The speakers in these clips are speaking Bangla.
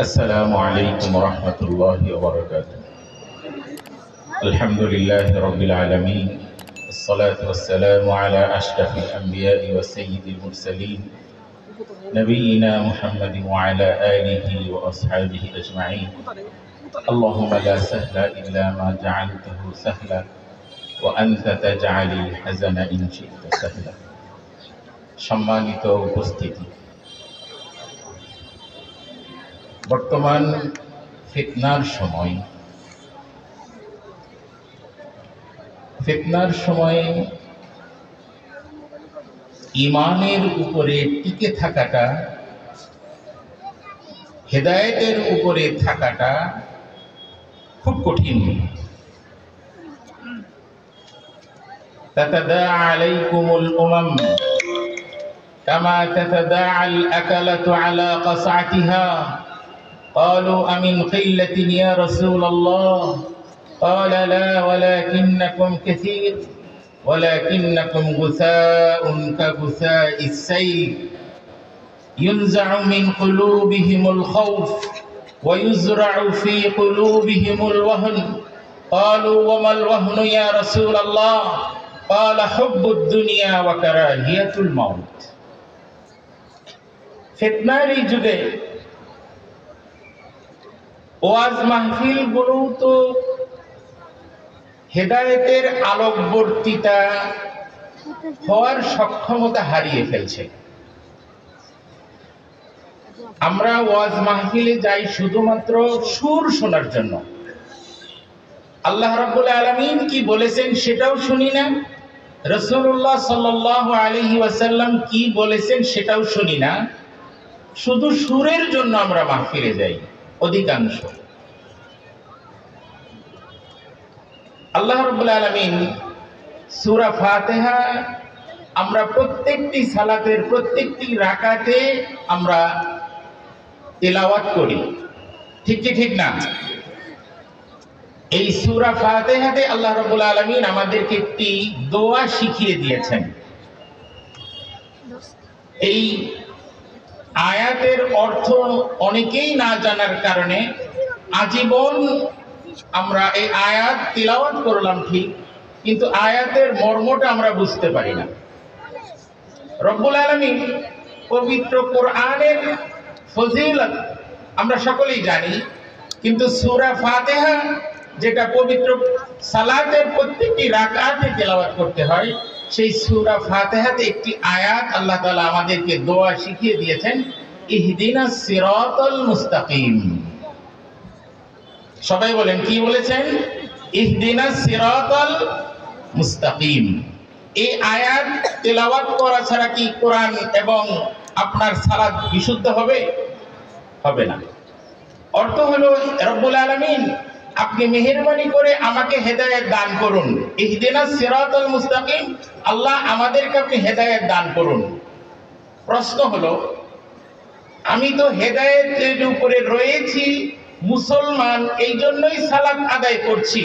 السلام عليكم ورحمة الله وبركاته. الحمد لله رب العالمين، الصلاة والسلام على أشرف الأنبياء وسيد المرسلين نبينا محمد وعلى آله وأصحابه أجمعين. اللهم لا سهل إلا ما جعلته سهلا وأنت تجعل الحزن إن شئت سهلا. সম্মানিত উপস্থিতি, বর্তমান ফিতনার সময়ে ঈমানের উপরে টিকে থাকাটা, হেদায়েতের উপরে থাকাটা খুব কঠিন। তাতাদাআ আলাইকুমুল উমাম কামা তাতাদাআল আকালাতু আলা কাসআতিহা قالوا أمن قلة يا رسول الله قال لا ولكنكم كثير ولكنكم غثاء كغثاء السيل ينزع من قلوبهم الخوف ويزرع في قلوبهم الوهن قالوا وما الوهن يا رسول الله قال حب الدنيا وكراهية الموت. ফিতনার যুগে ওয়াজ মাহফিল গুলো তো হেদায়েতের আলোকবর্তিতা হওয়ার সক্ষমতা হারিয়ে ফেলছে। আমরা ওয়াজ মাহফিলে যাই শুধুমাত্র সুর শোনার জন্য। আল্লাহ রাব্বুল আলামিন কি বলেছেন সেটাও শুনি না, রাসূলুল্লাহ সাল্লাল্লাহু আলাইহি ওয়াসাল্লাম কি বলেছেন সেটাও শুনি না। শুধু সুরের জন্য আমরা মাহফিলে যাই অধিকাংশ। আল্লাহ রাব্বুল আলামিন সূরা ফাতিহা আমরা প্রত্যেকটি সালাতের প্রত্যেকটি রাকাতে আমরা তেলাওয়াত করি, ঠিক না? এই সূরা ফাতিহাতে আল্লাহ রাব্বুল আলামিন আমাদেরকে একটি দোয়া শিখিয়ে দিয়েছেন। এই আয়াতের অর্থ অনেকেই না জানার কারণে আজীবন আমরা এই আয়াত তিলাওয়াত করলাম ঠিক, কিন্তু আয়াতের মর্মটা আমরা বুঝতে পারি না। রব্বুল আলামিন পবিত্র কোরআনের ফজিলত আমরা সকলেই জানি, কিন্তু সূরা ফাতিহা যেটা পবিত্র সালাতের প্রত্যেকটি রাকাতে তেলাওয়াত করতে হয়, সেই সূরা ফাতিহাতে একটি আয়াত আল্লাহ তাআলা আমাদেরকে দোয়া শিখিয়ে দিয়েছেন, ইহদিনাস সিরাতাল মুস্তাকিম। সবাই বলেন, কি বলেছেন? ইহদিনাস সিরাতাল মুস্তাকিম। এই আয়াত তেলাওয়াত করা ছাড়া কি কোরআন এবং আপনার সালাত বিশুদ্ধ হবে? হবে না। অর্থ হলো, রব্বুল আলামিন আপনি মেহেরবানি করে আমাকে হেদায়েত দান করুন। ইহদিনাস সিরাতাল মুস্তাকিম, আল্লাহ আমাদেরকে আপনি হেদায়েত দান করুন। প্রশ্ন হলো, আমি তো হেদায়েতের উপরে রয়েছি, মুসলমান, এই জন্যই সালাত আদায় করছি,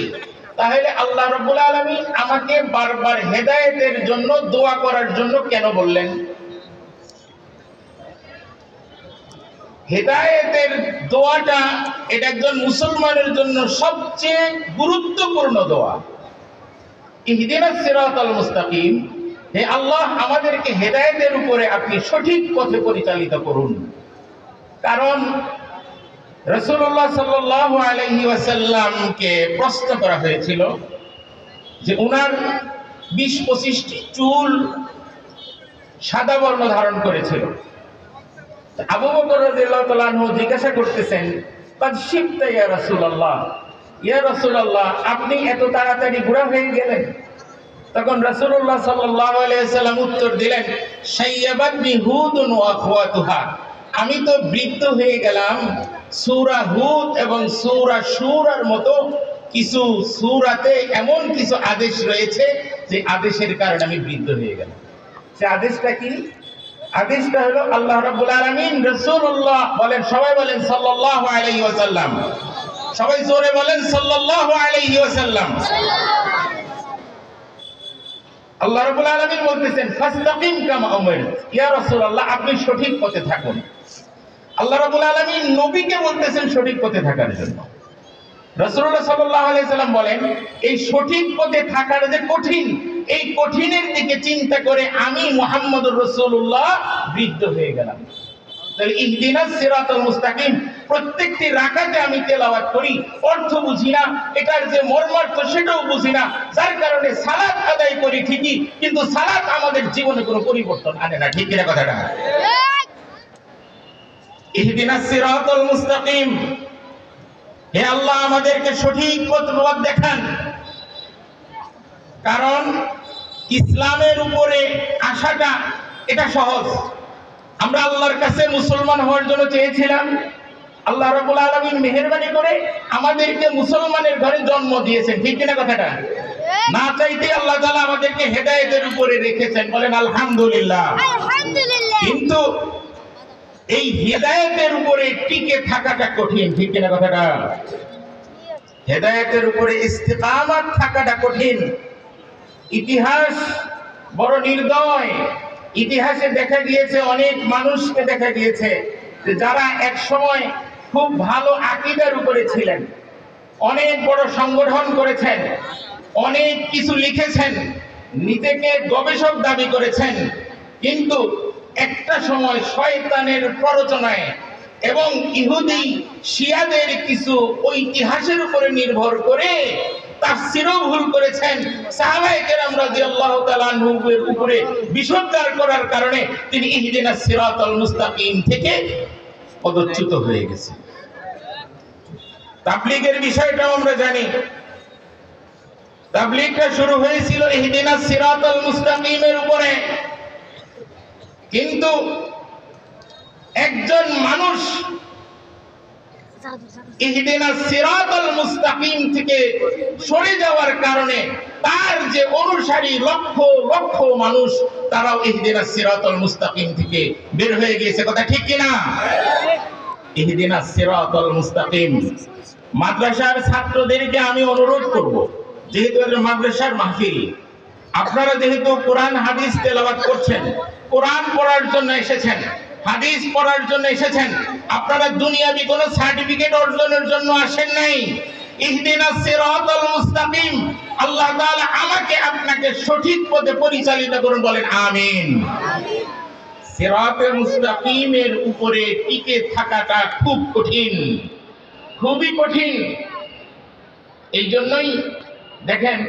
তাহলে আল্লাহ রাব্বুল আলামিন আমাকে বারবার হেদায়েতের জন্য দোয়া করার জন্য কেন বললেন? হেদায়েতের দোয়াটা এটা একজন মুসলমানের জন্য সবচেয়ে গুরুত্বপূর্ণ দোয়া। ইহদিনাস সিরাতাল মুস্তাকিম, হে আল্লাহ আমাদেরকে হেদায়েতের উপরে আপনি সঠিক পথে পরিচালিত করুন। কারণ রাসূলুল্লাহ সাল্লাল্লাহু আলাইহি ওয়াসাল্লামকে প্রশ্ন করা হয়েছিল যে উনার 20-25টি চুল সাদা বর্ণ ধারণ করেছিল। আবু বকর রাদিয়াল্লাহু তাআলা আনহু জিজ্ঞাসা করতেছেন, কাদ শিবতা ইয়া রাসূলুল্লাহ, ইয়া রাসূলুল্লাহ আপনি এত তাড়াতাড়ি বুড়া হয়ে গেলেন? তখন রাসূলুল্লাহ সাল্লাল্লাহু আলাইহি ওয়াসাল্লাম উত্তর দিলেন, শাইয়াবাতনি হুদুন ওয়া আখওয়াতুহা, আমি তো বৃদ্ধ হয়ে গেলাম। সূরা হুদ এবং সূরা শূরার মতো কিছু সূরাতে এমন কিছু আদেশ রয়েছে যে আদেশের কারণে আমি বৃদ্ধ হয়ে গেলাম। সে আদেশটা কি? আদেশটা হলো আল্লাহ রাব্বুল আলামিন রাসূলুল্লাহ বলেন, সবাই বলেন সাল্লাল্লাহু আলাইহি ওয়াসাল্লাম, সবাই জোরে বলেন সাল্লাল্লাহু আলাইহি ওয়াসাল্লাম। আল্লাহ রাব্বুল আলামিন বলতেছেন, ফাস্তাকিম কামা উমিরত, ইয়া রাসূলুল্লাহ আপনি সঠিক পথে থাকুন। আল্লাহ রাব্বুল আলামিন নবীকে বলতেছেন সঠিক পথে থাকার জন্য। রাসূলুল্লাহ সাল্লাল্লাহু আলাইহি সাল্লাম বলেন, এই সঠিক পথে থাকার যে কঠিন, এই কঠিনের দিকে চিন্তা করে আমি মুহাম্মদুর রাসূলুল্লাহ বৃদ্ধ হয়ে গেলাম। তাহলে ইহদিনাস সিরাতাল মুস্তাকিম প্রত্যেকটি রাকাতে আমি তেলাওয়াত করি, অর্থ বুঝি না, এটার যে মর্মার্থ সেটাও বুঝি না, যার কারণে সালাত আদায় করি ঠিকই, কিন্তু সালাত আমাদের জীবনে কোনো পরিবর্তন আনে না। ঠিক কিনা কথাটা? ইহদিনাস সিরাতাল মুস্তাকিম, হে আল্লাহ আমাদেরকে সঠিক পথ দেখান। কারণ ইসলামের উপরে আসাটা এটা সহজ। আমরা আল্লাহর কাছে মুসলমান হওয়ার জন্য চেয়েছিলাম, আল্লাহ রাব্বুল আলামিন মেহেরবানি করে আমাদেরকে মুসলমানের ঘরে জন্ম দিয়েছেন। ঠিক কিনা কথাটা? না চাইতে আল্লাহ তাআলা আমাদেরকে হেদায়েতের উপরে রেখেছেন। বলেন আলহামদুলিল্লাহ। কিন্তু এই হেদায়েতের উপরে টিকে থাকাটা কঠিন। ঠিক কিনা কথাটা? হেদায়েতের উপরে ইস্তিকামাত থাকাটা কঠিন। ইতিহাস বড় নির্দয়। ইতিহাসে দেখা গিয়েছে, অনেক মানুষকে দেখা গিয়েছে যারা এক সময় খুব ভালো আকীদার উপরে ছিলেন, অনেক বড় সংগঠন করেছেন, অনেক কিছু লিখেছেন, নিজেকে গবেষক দাবি করেছেন, কিন্তু একটা সময় শয়তানের প্ররোচনায় এবং ইহুদি শিয়াদের কিছু ঐতিহাসের উপরে নির্ভর করে তাফসীরও ভুল করেছেন। সাহাবায়ে কেরাম রাদিয়াল্লাহু তাআলা আনহুর উপরে বিশুদ্ধার করার কারণে তিনি ইহদিনাস সিরাতাল মুস্তাকিম থেকে পদচ্যুত হয়ে গেছে। তাবলীগের বিষয়টাও আমরা জানি। তাবলীগটা শুরু হয়েছিল ইহদিনাস সিরাতাল মুস্তাকিমের উপরে, কিন্তু একজন মানুষ ইহদিনাস সিরাতাল মুস্তাকিম থেকে সরে যাওয়ার কারণে তার যে অনুসারী লক্ষ লক্ষ মানুষ তারাও ইহদিনাস সিরাতাল মুস্তাকিম থেকে বের হয়ে গিয়েছে। কথা ঠিক কিনা? ইহদিনাস সিরাতাল মুস্তাকিম। মাদ্রাসার ছাত্রদেরকে আমি অনুরোধ করব, যেহেতু এটা মাদ্রাসার মাহফিল, আপনারা যেহেতু কোরআন হাদিস তেলাওয়াত করছেন, কোরআন পড়ার জন্য এসেছেন, হাদিস পড়ার জন্য এসেছেন, আপনারা দুনিয়াবি কোনো সার্টিফিকেট অর্জনের জন্য আসেন নাই। ইহদিনাস সিরাতাল মুস্তাকিম, আল্লাহ তাআলা আমাকে আপনাকে সঠিক পথে পরিচালিত করুন। বলেন আমিন। সিরাতে মুস্তাকিমের উপরে টিকে থাকাটা খুব কঠিন, খুবই কঠিন। এই জন্যই দেখেন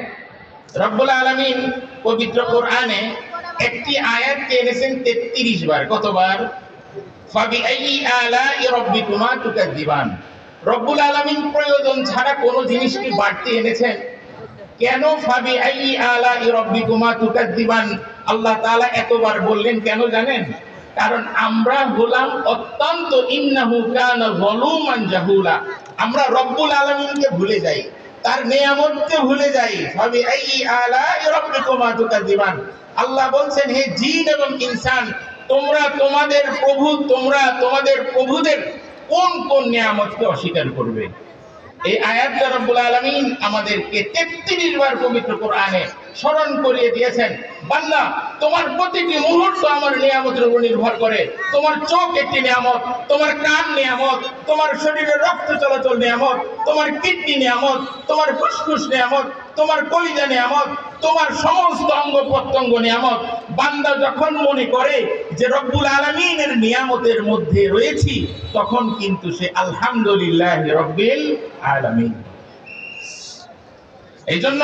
রব্বুল আলামিন পবিত্র কোরআনে একটি আয়াতকে এনেছেন 33 বার। কতবার? ফাবিআইয়ি আলাই রাব্বিকুমা তুকাযিবান। রব্বুল আলামিন প্রয়োজন ছাড়া কোনো জিনিসকে বাড়তি এনেছেন কেন? ফাবিআইয়ি আলাই রাব্বিকুমা তুকাযিবান আল্লাহ তাআলা এতবার বললেন কেন জানেন? কারণ আমরা হলাম অত্যন্ত ইন্নাহু কানা যালুমান জাহুলা। আমরা রব্বুল আলামিনকে ভুলে যাই, তার নিয়ামতকে ভুলে যাই। ফাবিআইয়ি আলাই রাব্বিকুমা তুকাযিবান। আল্লাহ বলছেন, হে জিন এবং ইনসান, তোমরা তোমাদের প্রভুদের কোন কোন নিয়ামতকে অস্বীকার করবে? এই আয়াতটা রব্বুল আলামিন আমাদেরকে 33 বার পবিত্র কোরআনে স্মরণ করিয়ে দিয়েছেন। বান্দা, তোমার প্রতিটি মুহূর্ত আমার নিয়ামতের উপর নির্ভর করে। তোমার চোখ একটি নিয়ামত, তোমার কান নিয়ামত, তোমার শরীরের রক্ত চলাচল নিয়ামত, তোমার কিডনি নিয়ামত, তোমার ফুসফুস নিয়ামত, তোমার কলিজা নিয়ামত, তোমার সমস্ত অঙ্গ প্রত্যঙ্গ নিয়ামত। বান্দা যখন মনে করে যে রব্বুল আলামিনের নিয়ামতের মধ্যে রয়েছি, তখন কিন্তু সে আলহামদুলিল্লাহ রাব্বিল আলামিন। এই জন্য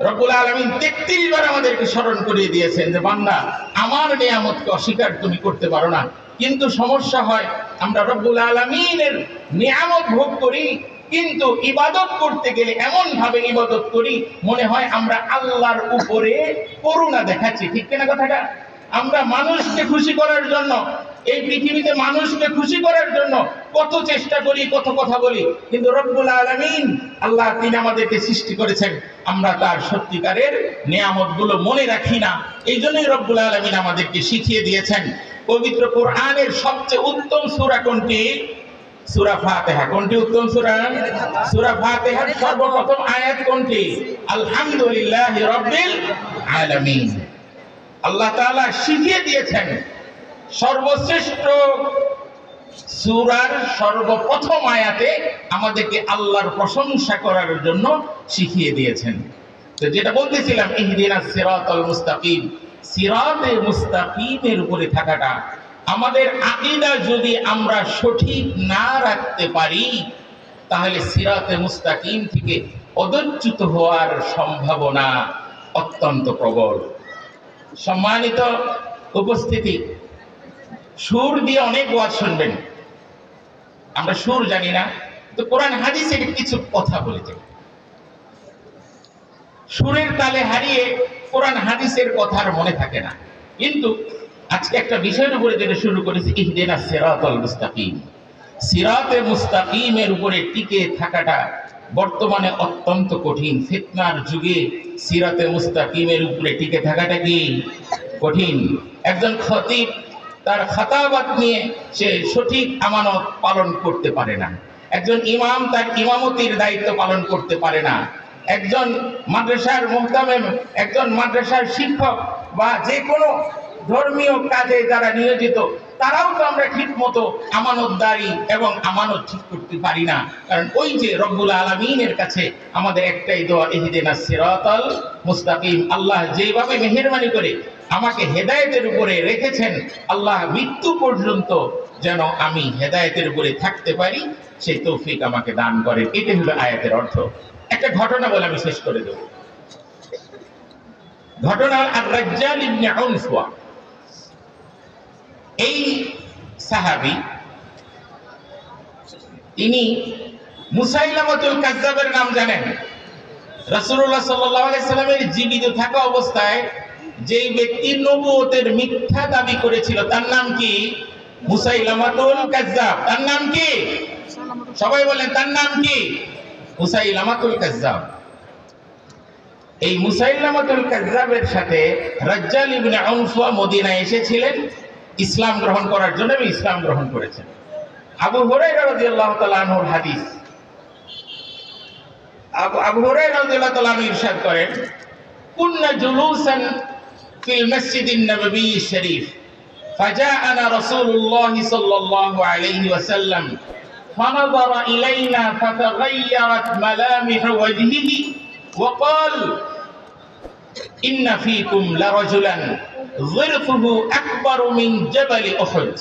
রব্বুল আলামিন 33 বার আমাদেরকে স্মরণ করিয়ে দিয়েছেন যে বান্দা, আমার নিয়ামতকে অস্বীকার তুমি করতে পারো না। কিন্তু সমস্যা হয়, আমরা রব্বুল আলামিনের নিয়ামত ভোগ করি, কিন্তু ইবাদত করতে গেলে এমন ভাবে ইবাদত করি মনে হয় আমরা আল্লাহর উপরে করুণা দেখাচ্ছি। ঠিক কিনা কথাটা? আমরা মানুষকে খুশি করার জন্য, এই পৃথিবীতে মানুষকে খুশি করার জন্য কত চেষ্টা করি, কত কথা বলি, কিন্তু রব্বুল আলামিন আল্লাহ তিনি আমাদেরকে সৃষ্টি করেছেন, আমরা তার সত্যিকারের নিয়ামতগুলো মনে রাখি না। এই জন্যই রব্বুল আলামিন আমাদেরকে শিখিয়ে দিয়েছেন। পবিত্র কোরআনের সবচেয়ে উত্তম সূরা কোনটি? সূরা ফাতিহা। কোনটি উত্তম সূরা? সূরা ফাতিহার সর্বপ্রথম আয়াত কোনটি? আলহামদুলিল্লাহি রাব্বিল আলামিন। আল্লাহ তাআলা শিখিয়ে দিয়েছেন সর্বশ্রেষ্ঠ সূরার সর্বপ্রথম আয়াতে আমাদেরকে আল্লাহর প্রশংসা করার জন্য শিখিয়ে দিয়েছেন। তো যেটা বলতেছিলাম, ইহদিনাস সিরাতাল মুস্তাকিম, সিরাতে মুস্তাকিমের উপরে থাকাটা, আমাদের আকীদা যদি আমরা সঠিক না রাখতে পারি তাহলে সিরাতে মুস্তাকিম থেকে অদচ্যুত হওয়ার সম্ভাবনা অত্যন্ত প্রবল। সম্মানিত উপস্থিতি, সুর দিয়ে অনেক ওয়াজ শুনবেন, আমরা সুর জানি না, তো কোরআন হাদিসের কিছু কথা বলেছে, সুরের তালে হারিয়ে কোরআন হাদিসের কথা আর মনে থাকে না। কিন্তু আজকে একটা বিষয়ের উপরে যেটা শুরু করেছি, ইহদিনাস সিরাতাল মুস্তাকিম, সিরাতে মুস্তাকিমের উপরে টিকে থাকাটা বর্তমানে অত্যন্ত কঠিন। ফিতনার যুগে সিরাতে মুস্তাকিমের উপরে টিকে থাকাটা কি কঠিন। একজন খতিব তার খাতাবাত নিয়ে সে সঠিক আমানত পালন করতে পারে না, একজন ইমাম তার ইমামতির দায়িত্ব পালন করতে পারে না, একজন মাদ্রাসার মুহতামিম, একজন মাদ্রাসার শিক্ষক বা যে কোনো ধর্মীয় কাজে যারা নিয়োজিত, তারাও তো আমরা ঠিক মতো আমানতদারি এবং আমানত ঠিক করতে পারি না। কারণ ওই যে রব্বুল আলামিনের কাছে আমাদের একটাই দোয়া, ইহদিনাস সিরাতাল মুস্তাকিম। আল্লাহ যেভাবে মেহেরবানি করে আমাকে হেদায়েতের উপরে রেখেছেন, আল্লাহ মৃত্যু পর্যন্ত যেন আমি হেদায়েতের উপরে থাকতে পারি সেই তৌফিক আমাকে দান করেন। এটাই হলো আয়াতের অর্থ। একটা ঘটনা বলে আমি শেষ করে দেব। ঘটনা আর-রাজ্জাল ইবনে উনফা, এই সাহাবী, তিনি মুসাইলামাতুল কাজ্জাবের নাম জানেন। রাসূলুল্লাহ সাল্লাল্লাহু আলাইহি সাল্লামের জীবিত থাকা অবস্থায় যেই ব্যক্তি নবুয়তের মিথ্যা দাবি করেছিল তার নাম কি? মুসাইলামাতুল কাজ্জাব। তার নাম কি? সবাই বলেন, তার নাম কি? মুসাইলামাতুল কাজ্জাব। এই মুসাইলামাতুল কাজ্জাবের সাথে রাজ্জাল ইবনে উনফা মদিনায় এসেছিলেন ইসলাম গ্রহণ করার জন্য, এবং ইসলাম গ্রহণ করেছেন। আবু হুরায়রা রাদিয়াল্লাহু তাআলা আনহুর হাদিস, আবু হুরায়রা রাদিয়াল্লাহু তাআলা আনহু ইরশাদ করেন, কুন্না জুলুসান ফিল মসজিদিন নববী শরীফ ফাজাআনা রাসূলুল্লাহ সাল্লাল্লাহু আলাইহি ওয়াসাল্লাম ফানাযারা ইলাইনা ফাতাগায়্যারাত মালামিহু ওয়াজহিহি ওয়া ক্বাল ইন্না ফীকুম লারাজুলান যিরফুহু আকবারু মিন জাবালি উহুদ,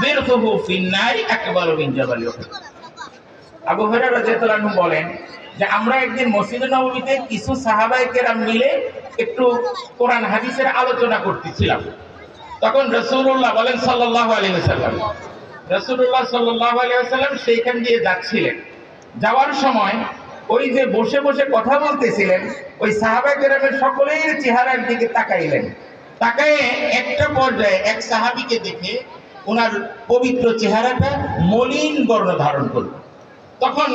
যিরফুহু ফিন নারি আকবারু মিন জাবালি উহুদ। আবু হুরায়রা রাদিয়াল্লাহু আনহু বলেন যে আমরা একদিন মসজিদে নববীতে কিছু সাহাবায়ে কেরাম মিলে একটু কোরআন হাদিসের আলোচনা করতেছিলাম। তখন রাসূলুল্লাহ বলেন সাল্লাল্লাহু আলাইহি ওয়াসাল্লাম, রাসূলুল্লাহ সাল্লাল্লাহু আলাইহি ওয়াসাল্লাম সেইখান দিয়ে যাচ্ছিলেন। যাওয়ার সময় ওই যে বসে বসে কথা বলতেছিলেন, ওই সাহাবায়ে কেরামের সকলের চেহারার দিকে তাকাইলেন। তাকায়ে একটা পর্যায়ে এক সাহাবীকে দেখে ওনার পবিত্র চেহারাটা মলিন বর্ণ ধারণ করল। তখন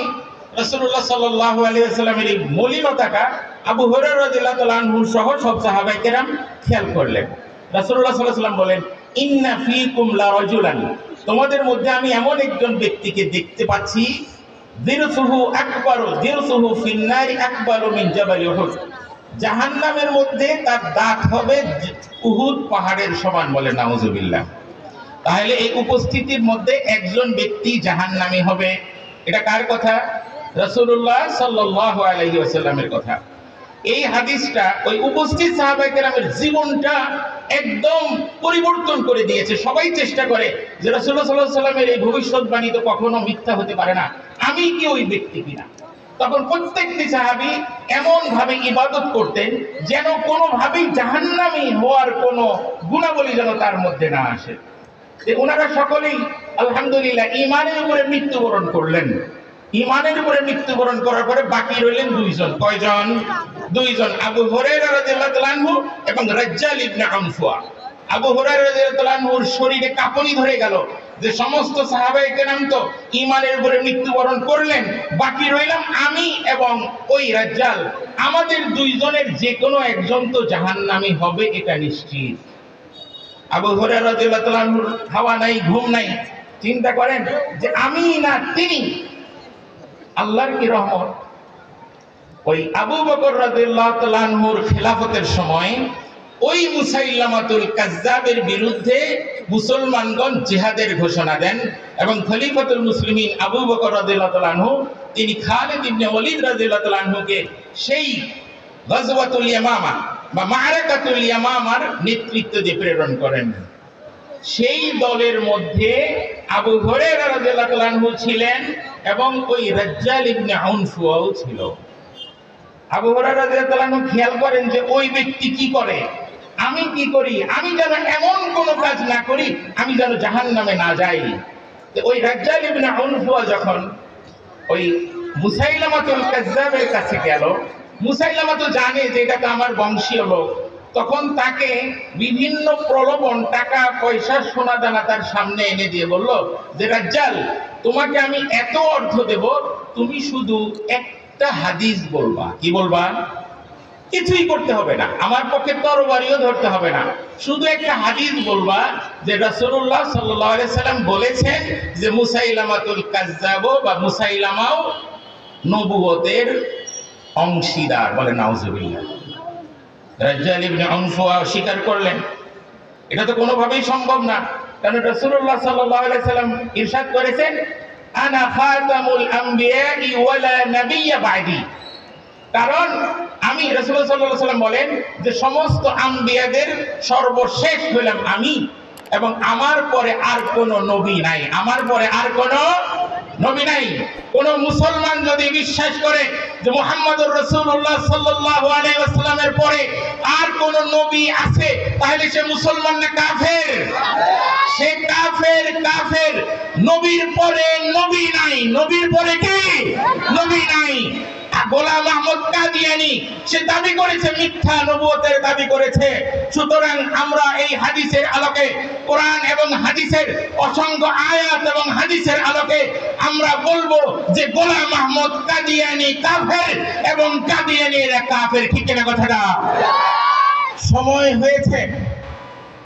রাসূলুল্লাহ সাল্লাল্লাহু আলাইহি ওয়াসাল্লামের এই মলিনতাটা আবু হুরায়রা রাদিয়াল্লাহু তাআলা আনহু সহ সব সাহাবায়ে কেরাম খেয়াল করলেন। রাসূলুল্লাহ সাল্লাল্লাহু আলাইহি ওয়াসাল্লাম বলেন, ইন্না ফীকুম লারাজুলান, তোমাদের মধ্যে আমি এমন একজন ব্যক্তিকে দেখতে পাচ্ছি, যিরফুহু আকবারু, যিরফুহু ফিন নারি আকবারু মিন জাবালি উহুদ, জাহান্নামের মধ্যে তার দাঁত হবে উহুদ পাহাড়ের সমান। বলে নাউজুবিল্লাহ। তাহলে এই উপস্থিতির মধ্যে একজন ব্যক্তি জাহান্নামী হবে। এটা কার কথা? রাসূলুল্লাহ সাল্লাল্লাহু আলাইহি ওয়াসাল্লামের কথা। এই হাদিসটা ওই উপস্থিত সাহাবায়ে কেরামের জীবনটা একদম পরিবর্তন করে দিয়েছে। সবাই চেষ্টা করে যে রাসূলুল্লাহ সাল্লাল্লাহু আলাইহি ওয়াসাল্লামের এই ভবিষ্যৎবাণী তো কখনো মিথ্যা হতে পারে না, আমি কি ওই ব্যক্তি কিনা। তখন প্রত্যেকটি সাহাবী এমন ভাবে ইবাদত করতেন যেন কোনোভাবেই জাহান্নামী হওয়ার কোনো গুণাবলী যেন তার মধ্যে না আসে। ওনারা সকলেই আলহামদুলিল্লাহ ইমানের উপরে মৃত্যুবরণ করলেন। ইমানের উপরে মৃত্যুবরণ করার পরে বাকি রইলেন দুইজন। কয়জন? দুইজন, আবু হুরায়রা রাদিয়াল্লাহু তাআলা আনহু এবং রাজ্জাল ইবনে উনফা। আবু হুরায়রা রাদিয়াল্লাহু তাআলা আনহুর শরীরে কাঁপুনি ধরে গেল যে সমস্ত সাহাবায়ে কেরাম তো ইমানের উপরে মৃত্যুবরণ করলেন, বাকি রইলাম আমি এবং ওই রাজ্জাল। আমাদের দুইজনের যে কোনো একজন তো জাহান্নামী হবে, এটা নিশ্চিত। আবু হুরায়রা রাদিয়াল্লাহু তাআলা আনহুর খাওয়া নাই, ঘুম নাই। চিন্তা করেন যে আমি না তিনি। আল্লাহর কি রহমত, ওই আবু বকর রাদিয়াল্লাহু তাআলা আনহুর খেলাফতের সময় ওই মুসাইলামাতুল কাজ্জাবের বিরুদ্ধে মুসলমানগণ জিহাদের ঘোষণা দেন এবং খলিফাতুল মুসলিমিন আবু বকর রাদিয়াল্লাহু তাআলা আনহু তিনি খালিদ ইবনে ওয়ালিদ রাদিয়াল্লাহু তাআলা আনহুকে সেই গজওয়াতুল ইয়ামামা বা মাআরাকাতুল ইয়ামামার নেতৃত্ব দিয়ে প্রেরণ করেন। সেই দলের মধ্যে আবু হুরায়রা রাদিয়াল্লাহু তাআলা আনহু ছিলেন এবং ওই রাজ্জাল ইবনে আউনফুও ছিল। আবু হুরায়রা রাদিয়াল্লাহু তাআলা আনহু খেয়াল করেন যে ওই ব্যক্তি কি করে, আমি কি করি, আমি যেন এমন কোনো কাজ না করি আমি যেন জাহান্নামে না যাই। ওই রাজ্জাল ইবনে আউনফুও যখন ওই মুসাইলামাতুল কাজ্জাবের কাছে গেল, মুসাইলামা তো জানে যে এটা তো আমার বংশীয় লোক, তখন তাকে বিভিন্ন প্রলোভন, টাকা পয়সা সোনা দানা তার সামনে এনে দিয়ে বলল যে রাজ্জাল, তোমাকে আমি এত অর্থ দেব, তুমি শুধু একটা হাদিস বলবা। কি বলবা? কিছুই করতে হবে না, আমার পক্ষে তরবারিও ধরতে হবে না, শুধু একটা হাদিস বলবা যে রাসূলুল্লাহ সাল্লাল্লাহু আলাইহি সাল্লাম বলেছেন যে মুসাইলামাতুল কাজ্জাব বা মুসাইলামাও নবুয়তের অংশীদার। বলে নাউজুবিল্লাহ। রাজ্জাল ইবনে আউনফুয়া স্বীকার করলেন এটা তো কোনোভাবেই সম্ভব না, কারণ রাসূলুল্লাহ সাল্লাল্লাহু আলাইহি সাল্লাম ইরশাদ করেছেন আনা খাতামুল আম্বিয়াই ওয়ালা নাবিয়্যা বা'দি। কারণ আমি, রাসূলুল্লাহ সাল্লাল্লাহু আলাইহি সাল্লাম বলেন যে সমস্ত আম্বিয়াদের সর্বশেষ হলাম আমি এবং আমার পরে আর কোনো নবী নাই, আমার পরে আর কোনো নবী নাই। কোন মুসলমান যদি বিশ্বাস করে যে মুহাম্মদুর রাসূলুল্লাহ সাল্লাল্লাহু আলাইহি ওয়াসাল্লামের পরে আর কোন নবী আছে তাহলে সে মুসলমান না কাফের? সে কাফের। কাফের। নবীর পরে নবী নাই, নবীর পরে কি নবী নাই। গোলাম আহমদ কাদিয়ানী সে দাবি করেছে, মিথ্যা নবুয়তের দাবি করেছে। সুতরাং আমরা এই হাদিসের আলোকে, কোরআন এবং হাদিসের অসংখ্য আয়াত এবং হাদিসের আলোকে আমরা বলবো যে গোলাম আহমদ কাদিয়ানী কাফের এবং কাদিয়ানীরা কাফের। ঠিক কিনা কথাটা? সময় হয়েছে,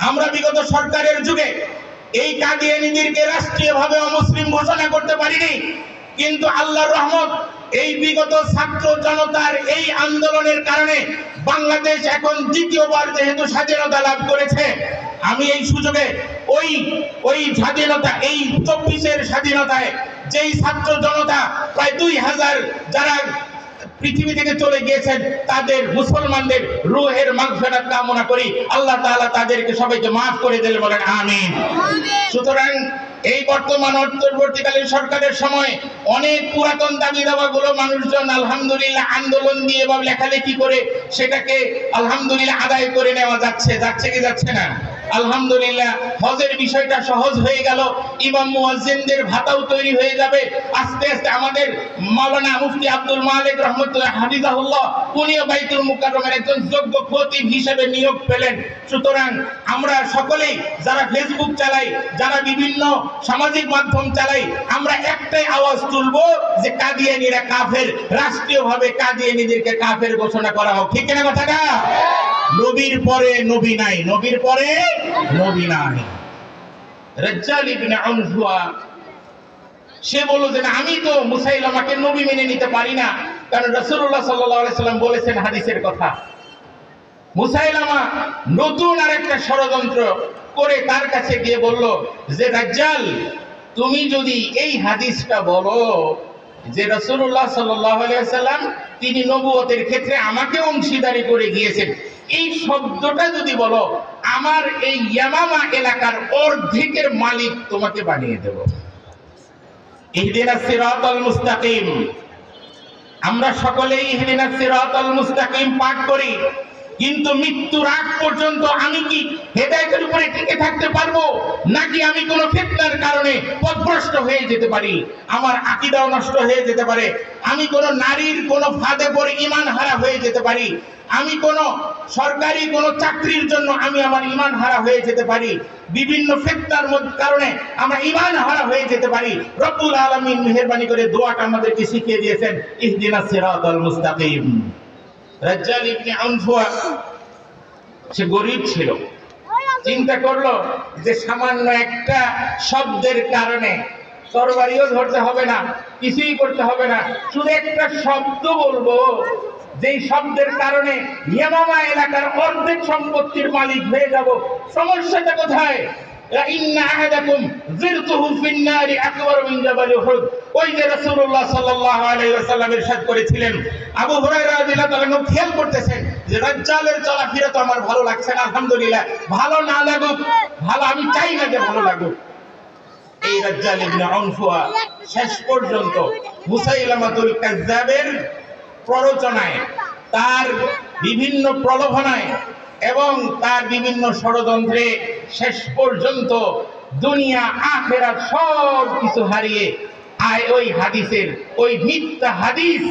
আমরা বিগত সরকারের যুগে এই কাদিয়ানীদেরকে রাষ্ট্রীয়ভাবে অমুসলিম ঘোষণা করতে পারিনি, কিন্তু আল্লাহর রহমত এই বিগত ছাত্র জনতার এই আন্দোলনের কারণে বাংলাদেশ এখন দ্বিতীয়বার যেহেতু স্বাধীনতা লাভ করেছে, আমি এই সুযোগে ওই স্বাধীনতা, এই 24-এর স্বাধীনতায় যেই ছাত্র জনতা প্রায় 2000 যারা পৃথিবী থেকে চলে গিয়েছেন তাদের, মুসলমানদের রূহের মাগফিরাত কামনা করি। আল্লাহ তাআলা তাদেরকে সবাইকে মাফ করে দিলে বলেন আমিন। সুতরাং এই বর্তমান অন্তর্বর্তীকালীন সরকারের সময় অনেক পুরাতন দাবি দাওয়াগুলো মানুষজন আলহামদুলিল্লাহ আন্দোলন দিয়ে বা লেখালেখি করে সেটাকে আলহামদুলিল্লাহ আদায় করে নেওয়া যাচ্ছে। যাচ্ছে কি যাচ্ছে না? আলহামদুলিল্লাহ হজের বিষয়টা সহজ হয়ে গেল, ইমাম মুয়াজ্জিনদের ভাতাও তৈরি হয়ে যাবে। আস্তে আস্তে আমাদের মাওলানা মুফতি আব্দুল মালিক রহমতুল্লাহ হাফিজাহুল্লাহ উনিও বাইতুল মুকাররমের একজন যোগ্য খতিব হিসেবে নিয়োগ পেলেন। সুতরাং আমরা সকলেই যারা ফেসবুক চালাই, যারা বিভিন্ন সামাজিক মাধ্যম চালাই, আমরা একটাই আওয়াজ তুলবো যে কাদিয়ানীরা কাফের, রাষ্ট্রীয়ভাবে কাদিয়ানীদেরকে কাফের ঘোষণা করা হোক। ঠিক কিনা কথাটা? নবীর পরে নবী নাই, নবীর পরে নবী নাই। রাজ্জাল ইবনে আউনফুয়া সে বলল যে আমি তো মুসাইলামাকে নবী মেনে নিতে পারি না, কারণ রাসূলুল্লাহ সাল্লাল্লাহু আলাইহি সাল্লাম বলেছেন হাদিসের কথা। মুসাইলামা নতুন আরেকটা ষড়যন্ত্র করে তার কাছে গিয়ে বলল যে রাজ্জাল, তুমি যদি এই হাদিসটা বলো যে রাসূলুল্লাহ সাল্লাল্লাহু আলাইহি সাল্লাম তিনি নবুয়তের ক্ষেত্রে আমাকে অংশীদারি করে গিয়েছেন, এই শব্দটা যদি বলো, আমার এই ইয়ামামা এলাকার অর্ধেকের মালিক তোমাকে বানিয়ে দেব। ইহদিনাস সিরাতাল মুস্তাকিম। আমরা সকলেই ইহদিনাস সিরাতাল মুস্তাকিম পাঠ করি, কিন্তু মৃত্যুর আগ পর্যন্ত আমি কি হেদায়েতের উপরে টিকে থাকতে পারবো, নাকি আমি কোনো ফিতনার কারণে পথভ্রষ্ট হয়ে যেতে পারি, আমার আকীদাও নষ্ট হয়ে যেতে পারে, আমি কোনো নারীর কোনো ফাঁদে পড়ে ঈমান হারা হয়ে যেতে পারি, আমি কোনো সরকারি কোনো চাকরির জন্য আমি আমার ঈমান হারা হয়ে যেতে পারি, বিভিন্ন ফিতনার কারণে আমরা ঈমান হারা হয়ে যেতে পারি। রব্বুল আলামিন মেহেরবানি করে দোয়াটা আমাদেরকে শিখিয়ে দিয়েছেন, ইহদিনাস সিরাতাল মুস্তাকিম। রাজ্জাল ইবনে আউনফুয়া সে গরীব ছিল, চিন্তা করলো যে সামান্য একটা শব্দের কারণে তরবারিও ধরতে হবে না, কিছুই করতে হবে না, শুধু একটা শব্দ বলবো, যেই শব্দের কারণে ইয়ামামা এলাকার অর্ধেক সম্পত্তির মালিক হয়ে যাব। সমস্যাটা কোথায়? ইন্না আহাদাকুম যিরতুহু ফিন নারি আকবার মিন জাবাল উহুদ। ওই যে রাসূলুল্লাহ সাল্লাল্লাহু আলাইহি ওয়াসাল্লাম ইরশাদ করেছিলেন, আবু হুরায়রা রাদিয়াল্লাহু তাআলা খেয়াল করতেছেন যে দাজ্জালের চলাফেরা তো আমার ভালো লাগছে না, আলহামদুলিল্লাহ, ভালো না লাগুক, ভালো আমি চাই না যে ভালো লাগুক। এই দাজ্জাল ইবনে উনফুয়া শেষ পর্যন্ত মুসাইলামাতুল কাজ্জাবের প্ররোচনায়, তার বিভিন্ন প্রলোভনায় এবং তার বিভিন্ন ষড়যন্ত্রে শেষ পর্যন্ত দুনিয়া আখিরাত সব কিছু হারিয়ে ওই হাদিসের ওই মিথ্যা হাদিস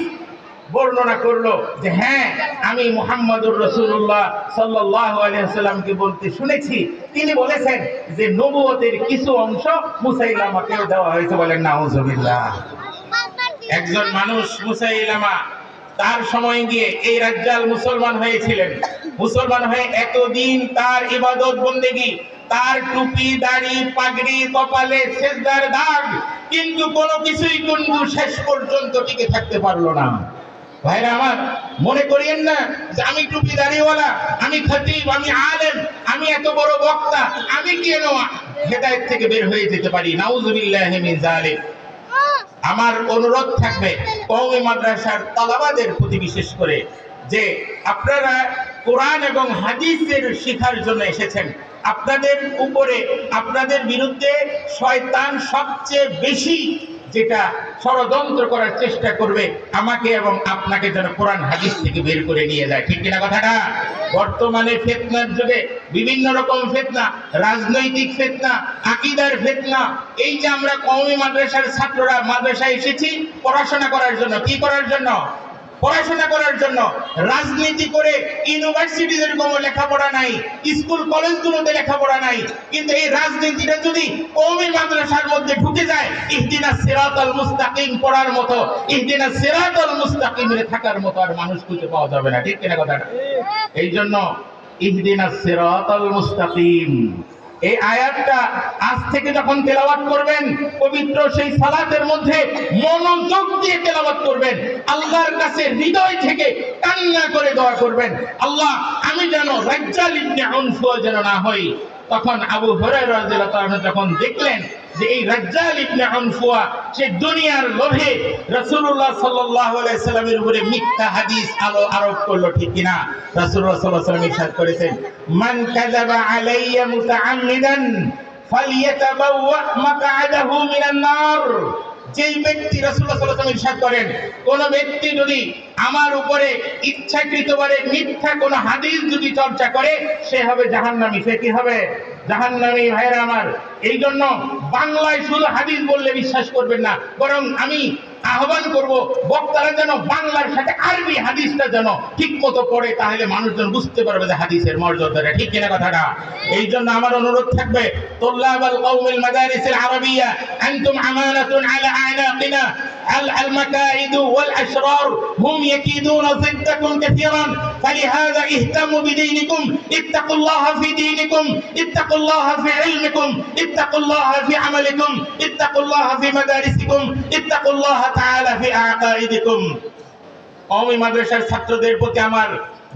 বর্ণনা করলো যে হ্যাঁ আমি মুহাম্মদুর রাসূলুল্লাহ সাল্লাল্লাহু আলাইহি ওয়াসাল্লামকে বলতে শুনেছি, তিনি বলেছেন যে নবুয়তের কিছু অংশ মুসাইলামাকেও দেওয়া হয়েছে। বলেন নাউজুবিল্লাহ। একজন মানুষ মুসাইলামা তার সময় গিয়ে এই দাজ্জাল মুসলমান হয়েছিলেন। মুসলমান হয়ে এতদিন তার ইবাদত বন্দেগী, তার টুপি দাড়ি পাগড়ি কপালে সেজদার দাগ, কিন্তু কোনো কিছুই কিন্তু শেষ পর্যন্ত টিকে থাকতে পারলো না। ভাইরা আমার, মনে করিয়েন না যে আমি টুপি দাড়িওয়ালা, আমি খতিব, আমি আলেম, আমি এত বড় বক্তা, আমি কেন হেদায়েত থেকে বের হয়ে যেতে পারি? নাউজুবিল্লাহি মিন যালিক। আমার অনুরোধ থাকবে কওমি মাদ্রাসার তালাবাদের প্রতি বিশেষ করে, যে আপনারা কোরআন এবং হাদিসের শিক্ষার জন্য এসেছেন। আপনাদের উপরে, আপনাদের বিরুদ্ধে শয়তান সবচেয়ে বেশি যেটা ষড়যন্ত্র করার চেষ্টা করবে আমাকে এবং আপনাকে যেন কোরআন হাদিস থেকে বের করে নিয়ে যায়। ঠিক কিনা কথাটা? বর্তমানে ফিতনার যুগে বিভিন্ন রকম ফিতনা, রাজনৈতিক ফিতনা, আকীদার ফিতনা। এই যে আমরা কওমি মাদ্রাসার ছাত্ররা মাদ্রাসায় এসেছি পড়াশোনা করার জন্য, কি করার জন্য? পড়াশোনা করার জন্য। রাজনীতি করে ইউনিভার্সিটিতে কোনো লেখাপড়া নাই, স্কুল কলেজগুলোতে লেখাপড়া নাই, কিন্তু এই রাজনীতিটা যদি কওমি মাদ্রাসার মধ্যে ঢুকে যায়, ইহদিনাস সিরাতাল মুস্তাকিম পড়ার মতো, ইহদিনাস সিরাতাল মুস্তাকিমে থাকার মতো আর মানুষ খুঁজে পাওয়া যাবে না। ঠিক কিনা কথাটা? এই জন্য ইহদিনাস সিরাতাল মুস্তাকিম এই আয়াতটা আজ থেকে যখন তেলাওয়াত করবেন, পবিত্র সেই সালাতের মধ্যে মনোযোগ দিয়ে তেলাওয়াত করবেন, আল্লাহর কাছে হৃদয় থেকে কান্না করে দোয়া করবেন, আল্লাহ আমি যেন দাজ্জাল ইবনে উনফুয়া যেন না হই। তখন আবু হুরায়রা রাদিয়াল্লাহু তাআলা যখন দেখলেন যে এই দাজ্জাল ইবনে উনফুয়া সে দুনিয়ার লোভে রাসূলুল্লাহ সাল্লাল্লাহু আলাইহি সাল্লামের উপরে মিথ্যা হাদিস আরোপ করলো, ঠিক কিনা? রাসূলুল্লাহ সাল্লাল্লাহু আলাইহি সাল্লাম ইরশাদ করেছেন, মান কাযাবা আলাইয়া মুতাআম্মিদান ফালইয়াতাবাওয়া মাকআদাহু মিনান নার। যেই ব্যক্তি, রাসূলুল্লাহ সাল্লাল্লাহু আলাইহি ওয়াসাল্লাম ইরশাদ করেন, কোন ব্যক্তি যদি আমার উপরে ইচ্ছাকৃতভাবে মিথ্যা কোন হাদিস যদি চর্চা করে, সে হবে জাহান্নামী। সে কি হবে? জাহান্নামী। ভাইরা আমার, এই জন্য বাংলায় শুধু হাদিস বললে বিশ্বাস করবেন না, বরং আমি আহ্বান করব বক্তারা যেন বাংলার সাথে আরবি হাদিসটা যেন ঠিক মতো পড়ে, তাহলে মানুষজন বুঝতে পারবে যে হাদিসের মর্যাদাটা। ঠিক কিনা কথাটা? এই জন্য আমার অনুরোধ থাকবে, তুল্লাবাল কওমিল মাদারিসিল আরাবিয়া আনতুম আমানাতুন আলা আ'নাকিনা المكائد والأشرار هم يكيدون ضدكم كثيرا فلهذا اهتموا بدينكم اتقوا الله في دينكم اتقوا الله في علمكم اتقوا الله في عملكم اتقوا الله في مدارسكم اتقوا الله تعالى في عقائدكم। কওমি মাদ্রাসার ছাত্রদের প্রতি আমার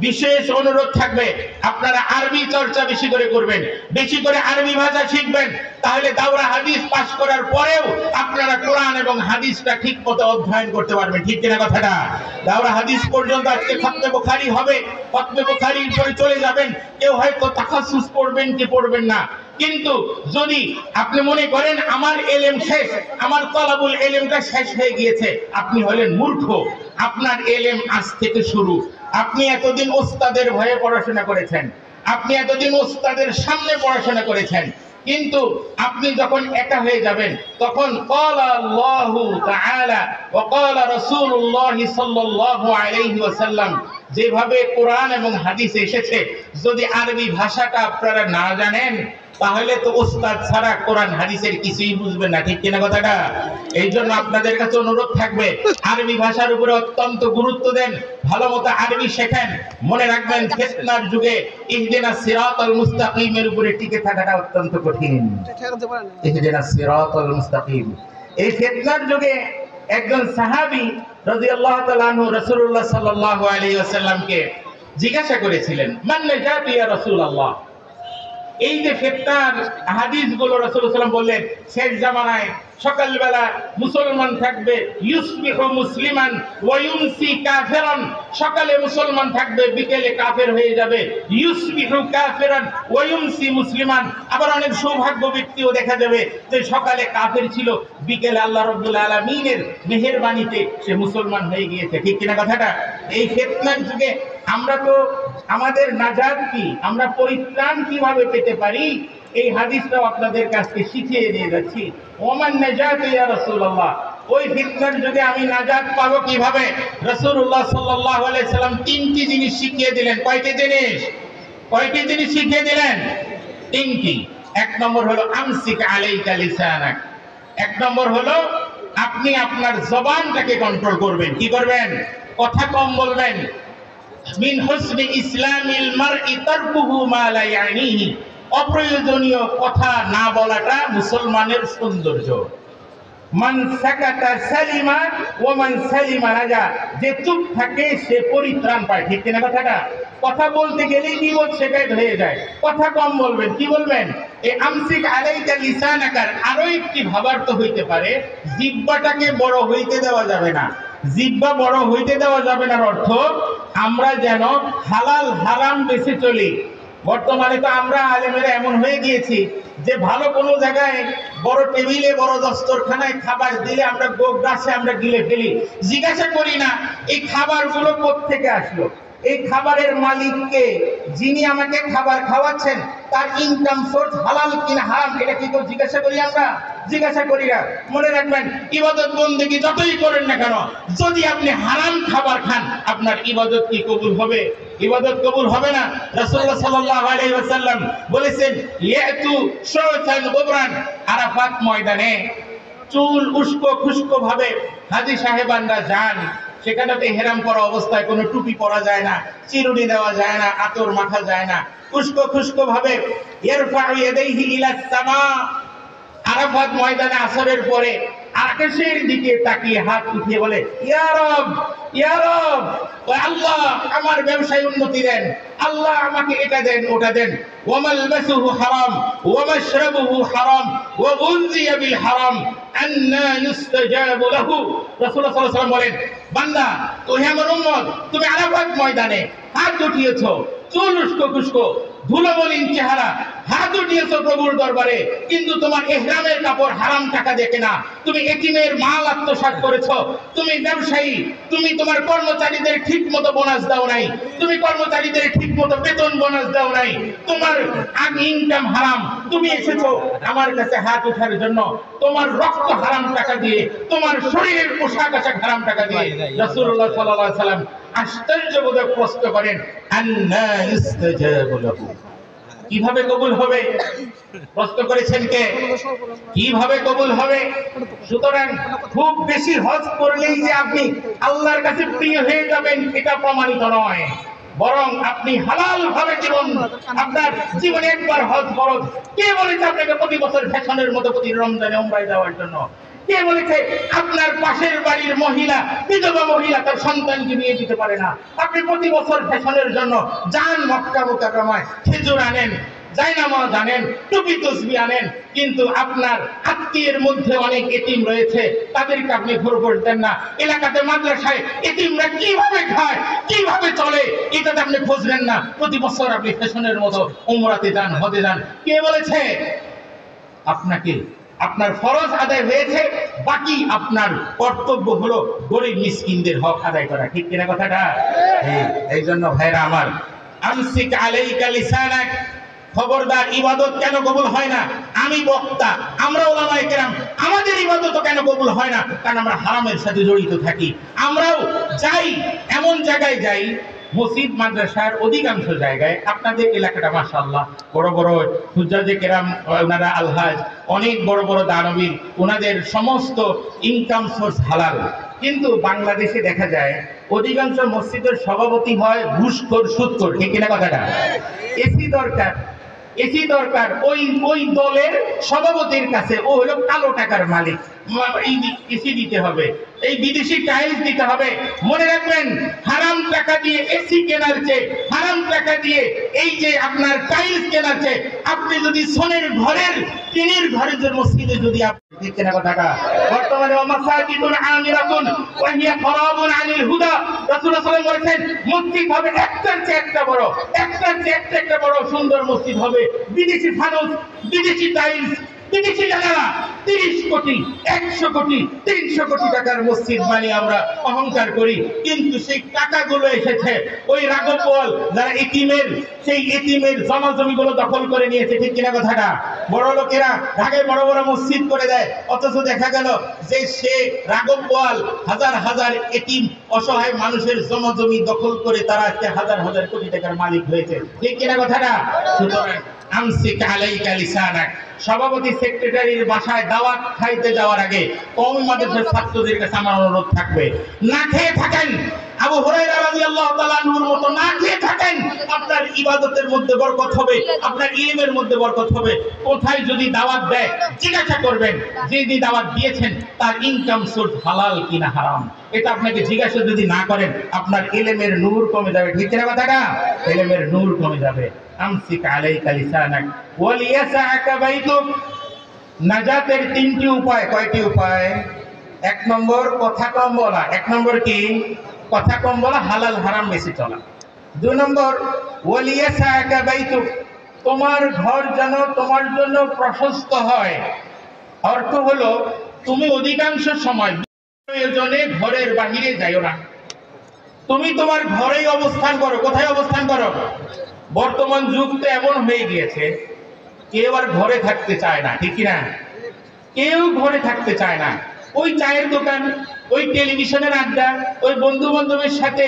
বিশেষ অনুরোধ থাকবে, আপনারা আরবি চর্চা বেশি করে করবেন, বেশি করে আরবি ভাষা শিখবেন, তাহলে দাওরা হাদিস পাস করার পরেও আপনারা কোরআন এবং হাদিসটা ঠিক মতো অধ্যয়ন করতে পারবেন। ঠিক কিনা কথাটা? দাওরা হাদিস পর্যন্ত আজকে খতমে বুখারী হবে, খতমে বুখারীর পরে চলে যাবেন, কেউ হয়তো তাখাসসুস পড়বেন কি পড়বেন না, কিন্তু যদি আপনি মনে করেন আমার এলেম শেষ, আমার তলাবুল এলেমটা শেষ হয়ে গিয়েছে, আপনি হলেন মূর্খ। আপনার এলেম আজ থেকে শুরু। আপনি এতদিন ওস্তাদের ভয়ে পড়াশোনা করেছেন, আপনি এতদিন ওস্তাদের সামনে পড়াশোনা করেছেন, কিন্তু আপনি যখন একা হয়ে যাবেন তখন ক্বালা আল্লাহু তাআলা ওয়া ক্বালা রাসূলুল্লাহ সাল্লাল্লাহু আলাইহি ওয়াসাল্লাম যেভাবে কোরআন এবং হাদিসে এসেছে, যদি আরবি ভাষাটা আপনারা না জানেন তাহলে তো ওস্তাদ ছাড়া কোরআন হাদিসের কিছুই বুঝবেন না। ঠিক কিনা কথাটা? এই জন্য আপনাদের কাছে অনুরোধ থাকবে, আরবি ভাষার উপরে অত্যন্ত গুরুত্ব দেন, ভালো মতো আরবি শেখেন। মনে রাখবেন ফিতনার যুগে ইহদিনাস সিরাতাল মুস্তাকিমের উপরে টিকে থাকাটা অত্যন্ত কঠিন। ইহদিনাস সিরাতাল মুস্তাকিম। এই ফিতনার যুগে একজন সাহাবী রাদিয়াল্লাহু তাআলা আনহু রাসূলুল্লাহ সাল্লাল্লাহু আলাইহি ওয়াসাল্লামকে জিজ্ঞাসা করেছিলেন, মান নাজাত ইয়া রাসূলুল্লাহ। এই যে ফিতনার হাদিসগুলো রাসূলুল্লাহ সাল্লাল্লাহু আলাইহি ওয়াসাল্লাম বললেন, শেষ জামানায় সকালবেলা মুসলমান থাকবে, ইউসবিহু মুসলিমান ওয়া ইউমসি কাফিরান, সকালে মুসলমান থাকবে, বিকেলে কাফের হয়ে যাবে, ইউসবিহু কাফিরান ওয়া ইউমসি মুসলিমান। আবার অনেক সৌভাগ্য ব্যক্তিও দেখা যাবে যে সকালে কাফের ছিল, বিকেলে আল্লাহ রাব্বুল আলামিনের মেহেরবানিতে সে মুসলমান হয়ে গিয়েছে। ঠিক কিনা কথাটা? এই ফিতনার যুগে আমরা তো আমাদের নাজাত কি, আমরা পরিত্রাণ কিভাবে পেতে পারি, এই হাদিসটাও আপনাদের কাছে শিখিয়ে দিয়ে যাচ্ছি। ওমান নাজাত ইয়া রাসূলুল্লাহ, ওই ফিতনার যুগে আমি নাজাত পাবো কিভাবে? রাসূলুল্লাহ সাল্লাল্লাহু আলাইহি সাল্লাম তিনটি জিনিস শিখিয়ে দিলেন। কয়টি জিনিস? কয়টি জিনিস শিখিয়ে দিলেন? তিনটি। এক নম্বর হলো আমসিক আলাইকা লিসানাক। এক নম্বর হলো আপনি আপনার জবানটাকে কন্ট্রোল করবেন। কি করবেন? কথা কম বলবেন। মিন হুসনি ইসলামিল মারই তারকুহু মা লা ইয়ানিহি, অপ্রয়োজনীয় কথা না বলাটা মুসলমানের সৌন্দর্য। মান সাকাতা সালিমা ওয়া মান সালিমা নাজা, যে চুপ থাকে সে পরিত্রাণ পায়। ঠিক কিনা কথাটা? কথা বলতে গেলেই বিপদ শেখায়ত হয়ে যায়। কথা কম বলবেন। কি বলবেন? এই আমসিক আলাইকা লিসানাকার আরো একটি ভাবার্থ হইতে পারে, জিহ্বাটাকে বড় হইতে দেওয়া যাবে না। জিহ্বা বড় হইতে দেওয়া যাবে না অর্থ আমরা যেন হালাল হারাম বেঁচে চলি। বর্তমানে তো আমরা আলেমেরা এমন হয়ে গিয়েছি যে ভালো কোনো জায়গায় বড় টেবিলে বড় দস্তরখানায় খাবার দিলে আমরা গোগ্রাসে আমরা গিলে ফেলি, জিজ্ঞাসা করি না এই খাবারগুলো কোত্থেকে আসলো, এই খাবারের মালিককে, যিনি আমাকে খাবার খাওয়াচ্ছেন তার ইনকাম সোর্স হালাল কিনা হারাম, এটা কি কেউ জিজ্ঞাসা করি? আমরা জিজ্ঞাসা করি না। মনে রাখবেন, ইবাদত বন্দেগী যতই করেন না কেন, যদি আপনি হারাম খাবার খান আপনার ইবাদত কি কবুল হবে? ইবাদত কবুল হবে না। রাসূলুল্লাহ সাল্লাল্লাহু আলাইহি ওয়াসাল্লাম বলেছেন, ইয়াতু শুতান গুবরান, আরাফাত ময়দানে চুল উস্কো খুস্কো ভাবে হাজী সাহেবানরা যান, সেখানে তো ইহরাম পরা অবস্থায় কোনো টুপি পরা যায় না, চিরুনি দেওয়া যায় না, আতর মাখা যায় না, উস্কো খুস্কো ভাবে ইয়ারফাউ ইয়াদাইহি ইলাস সামা, আরাফাত ময়দানে আসরের পরে আকাশের দিকে তাকিয়ে হাত উঠিয়ে বলে, ইয়া রব, ইয়া রব, ও আল্লাহ আমার ব্যবসায় উন্নতি দেন, আল্লাহ আমাকে এটা দেন ওটা দেন। ওয়া মালবাসুহু হারাম ওয়া মাশরাবুহু হারাম ওয়া উনজিয়া বিল হারাম আন্না ইউস্তাজাবু লাহু। রাসূলুল্লাহ সাল্লাল্লাহু আলাইহি ওয়াসাল্লাম বলেন, বান্দা তুমি আমার উম্মত, তুমি আরাফাত ময়দানে হাত উঠিয়েছো, চুল উস্কো খুস্কো ধুলোমলিন চেহারা, হাত উঠিয়েছো প্রভুর দরবারে, কিন্তু তোমার ইহরামের কাপড় হারাম টাকা দেখে না, তুমি এতিমের মাল আত্মসাৎ করেছো, তুমি ব্যবসায়ী, তুমি তোমার কর্মচারীদের ঠিক মতো বোনাস দাও নাই, তুমি কর্মচারীদের ঠিক মতো বেতন বোনাস দাও নাই, তোমার ইনকাম হারাম, তুমি এসেছো আমার কাছে হাত উঠার জন্য, তোমার রক্ত হারাম টাকা দিয়ে, তোমার শরীরের পোশাক আশাক হারাম টাকা দিয়ে। রাসূলুল্লাহ সাল্লাল্লাহু আলাইহি ওয়াসাল্লাম আশ্চর্যবোধক প্রশ্ন করেন, আন্না ইউস্তাজাবু লাহু, কিভাবে কবুল হবে? প্রশ্ন করেছেন কে? কিভাবে কবুল হবে? সুতরাং খুব বেশি হজ করলেই যে আপনি আল্লাহর কাছে প্রিয় হয়ে যাবেন এটা প্রমাণিত নয়, বরং আপনি হালাল ভাবে জীবন, আপনার জীবনে একবার হজ ফরজ। কে বলেছে আপনাকে প্রতি বছর ফ্যাশনের মতো প্রতি রমজানে উমরায় যাওয়ার জন্য? কে বলেছে আপনার পাশের বাড়ির মহিলা, বিধবা মহিলা তার সন্তানকে নিয়ে দিতে পারে না? আপনি প্রতি বছর ফ্যাশনের জন্য যান মক্কা মুকাররমায়, খেজুর আনেন, জায়নামাজ আনেন, টুপি তসবিহ আনেন, কিন্তু আপনার আত্মীয়ের মধ্যে অনেক এতিম রয়েছে, তাদেরকে আপনি খবর দেন না। এলাকাতে মাদ্রাসায় এতিমরা কিভাবে খায়, কিভাবে চলে, এটাতে আপনি খোঁজ নেন না। প্রতি বছর আপনি ফ্যাশনের মতো উমরাতে যান, হজে যান। কে বলেছে? আপনাকে আপনার ফরজ আদায় হয়েছে, বাকি আপনার কর্তব্য হলো গরিব মিসকিনদের হক আদায় করা। ঠিক কিনা কথাটা? এই জন্য ভাইরা আমার, আমসিক আলাইকা লিসানাক, খবরদার, ইবাদত কেন কবুল হয় না? আমি বক্তা, আমরা উলামায়ে কেরাম, আমাদের ইবাদত কেন কবুল হয় না? কারণ আমরা হারামের সাথে জড়িত থাকি। আমরাও যাই, এমন জায়গায় যাই, মসজিদ মাদ্রাসার অধিকাংশ জায়গায়, আপনাদের এলাকাটা মাশাআল্লাহ বড় বড় হুজ্জাজে কেরাম, ওনারা আলহাজ, অনেক বড় বড় দানবীর, ওনাদের সমস্ত ইনকাম সোর্স হালাল। কিন্তু বাংলাদেশে দেখা যায় অধিকাংশ মসজিদের সভাপতি হয় ঘুষখোর, সুদখোর। ঠিক কিনা কথাটা? এসি দরকার, এসি দরকার ওই দলের সভাপতির কাছে, ও হলো কালো টাকার মালিক। এসি দিতে হবে, এই বিদেশি টাইলস দিতে হবে। মনে রাখবেন, হারাম টাকা দিয়ে এসি কেনার চেয়ে, হারাম টাকা দিয়ে এই যে আপনার টাইলস কেনার চেয়ে, আপনি যদি সোনের ঘরের টিনের ঘরের যে মসজিদে যদি আপনি কেনা টাকা, বর্তমানে মাসাজিদুন আমিরাতুন ওয়া হিয়া খরাবুন আনিল হুদা, রাসূলুল্লাহ সাল্লাল্লাহু আলাইহি ওয়াসাল্লাম বলেছেন মসজিদ হবে একটার চেয়ে একটা বড়, একটার চেয়ে একটা বড় সুন্দর মসজিদ হবে। বিদেশি ফানুস, বিদেশি টাইলস, বিদেশি জানালা, 30 কোটি, 100 কোটি, 300 কোটি টাকার মসজিদ মানে আমরা অহংকার করি, কিন্তু সেই টাকাগুলো এসেছে ওই রাঘববোয়াল যারা এতিমের, সেই এতিমের জমাজমিগুলো দখল করে নিয়েছে। ঠিক কিনা কথাটা? বড় লোকেরা ঢাকায় বড় বড় মসজিদ করে দেয়, অথচ দেখা গেল যে সে রাঘববোয়াল হাজার হাজার এতিম অসহায় মানুষের জমাজমি দখল করে তারা আজকে হাজার হাজার কোটি টাকার মালিক হয়েছে। ঠিক কিনা কথাটা? সুতরাং আমসিক আলাইকা লিসানাক, সভাপতি সেক্রেটারির বাসায় দাওয়াত খাইতে যাওয়ার আগে কওমি মাদ্রাসার ছাত্রদের কাছে আমার অনুরোধ থাকবে, না খেয়ে থাকেন, আবু হুরায়রা রাদিয়াল্লাহু তাআলা আনহুর মতো না খেয়ে থাকেন, আপনার ইবাদতের মধ্যে বরকত হবে, আপনার ইলমের মধ্যে বরকত হবে। কোথায় যদি দাওয়াত দেয় জিজ্ঞাসা করবেন যিনি দাওয়াত দিয়েছেন তার ইনকাম সোর্স হালাল কিনা হারাম, এটা আপনাকে জিজ্ঞাসা যদি না করেন আপনার ইলমের নূর কমে যাবে। ঠিক কিনা কথাটা? ইলমের নূর কমে যাবে। আমসিক আলাইকা লিসানাক ওয়ালিয়াসআকা বাইতুক, নাজাতের 3টি উপায়। কয়টি উপায়? 1 নম্বর কথা কম বলা। 1 নম্বর কি? কথা কম বলা, হালাল হারাম বেশি চলা। 2 নম্বর ওয়ালিয়াসআকা বাইতুক, তোমার ঘর যেন তোমার জন্য প্রশস্ত হয়। অর্থ হলো তুমি অধিকাংশ সময় প্রয়োজনে ঘরের বাহিরে যাইও না, তুমি তোমার ঘরেই অবস্থান করো। কোথায় অবস্থান করো? বর্তমান যুগ তো এমন হয়ে গিয়েছে কেউ আর ঘরে থাকতে চায় না। ঠিক না? কেউ ঘরে থাকতে চায় না। ওই চায়ের দোকান, ওই টেলিভিশনের আড্ডা, ওই বন্ধু বান্ধবের সাথে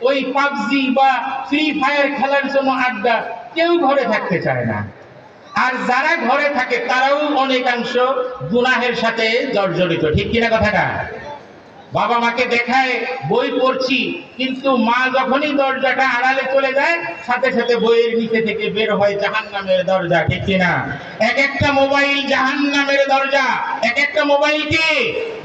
ওই পাবজি বা ফ্রি ফায়ার খেলার জন্য আড্ডা, কেউ ঘরে থাকতে চায় না। আর যারা ঘরে থাকে তারাও অনেকাংশ গুনাহের সাথে জর্জরিত। ঠিক কিনা কথাটা? বাবা মাকে দেখায় বই পড়ছি, কিন্তু মা যখনই দরজাটা আড়ালে চলে যায় সাথে সাথে বইয়ের নিচে থেকে বের হয় জাহান্নামের দরজা। ঠিক কিনা? এক একটা মোবাইল জাহান্নামের দরজা, এক একটা মোবাইল কি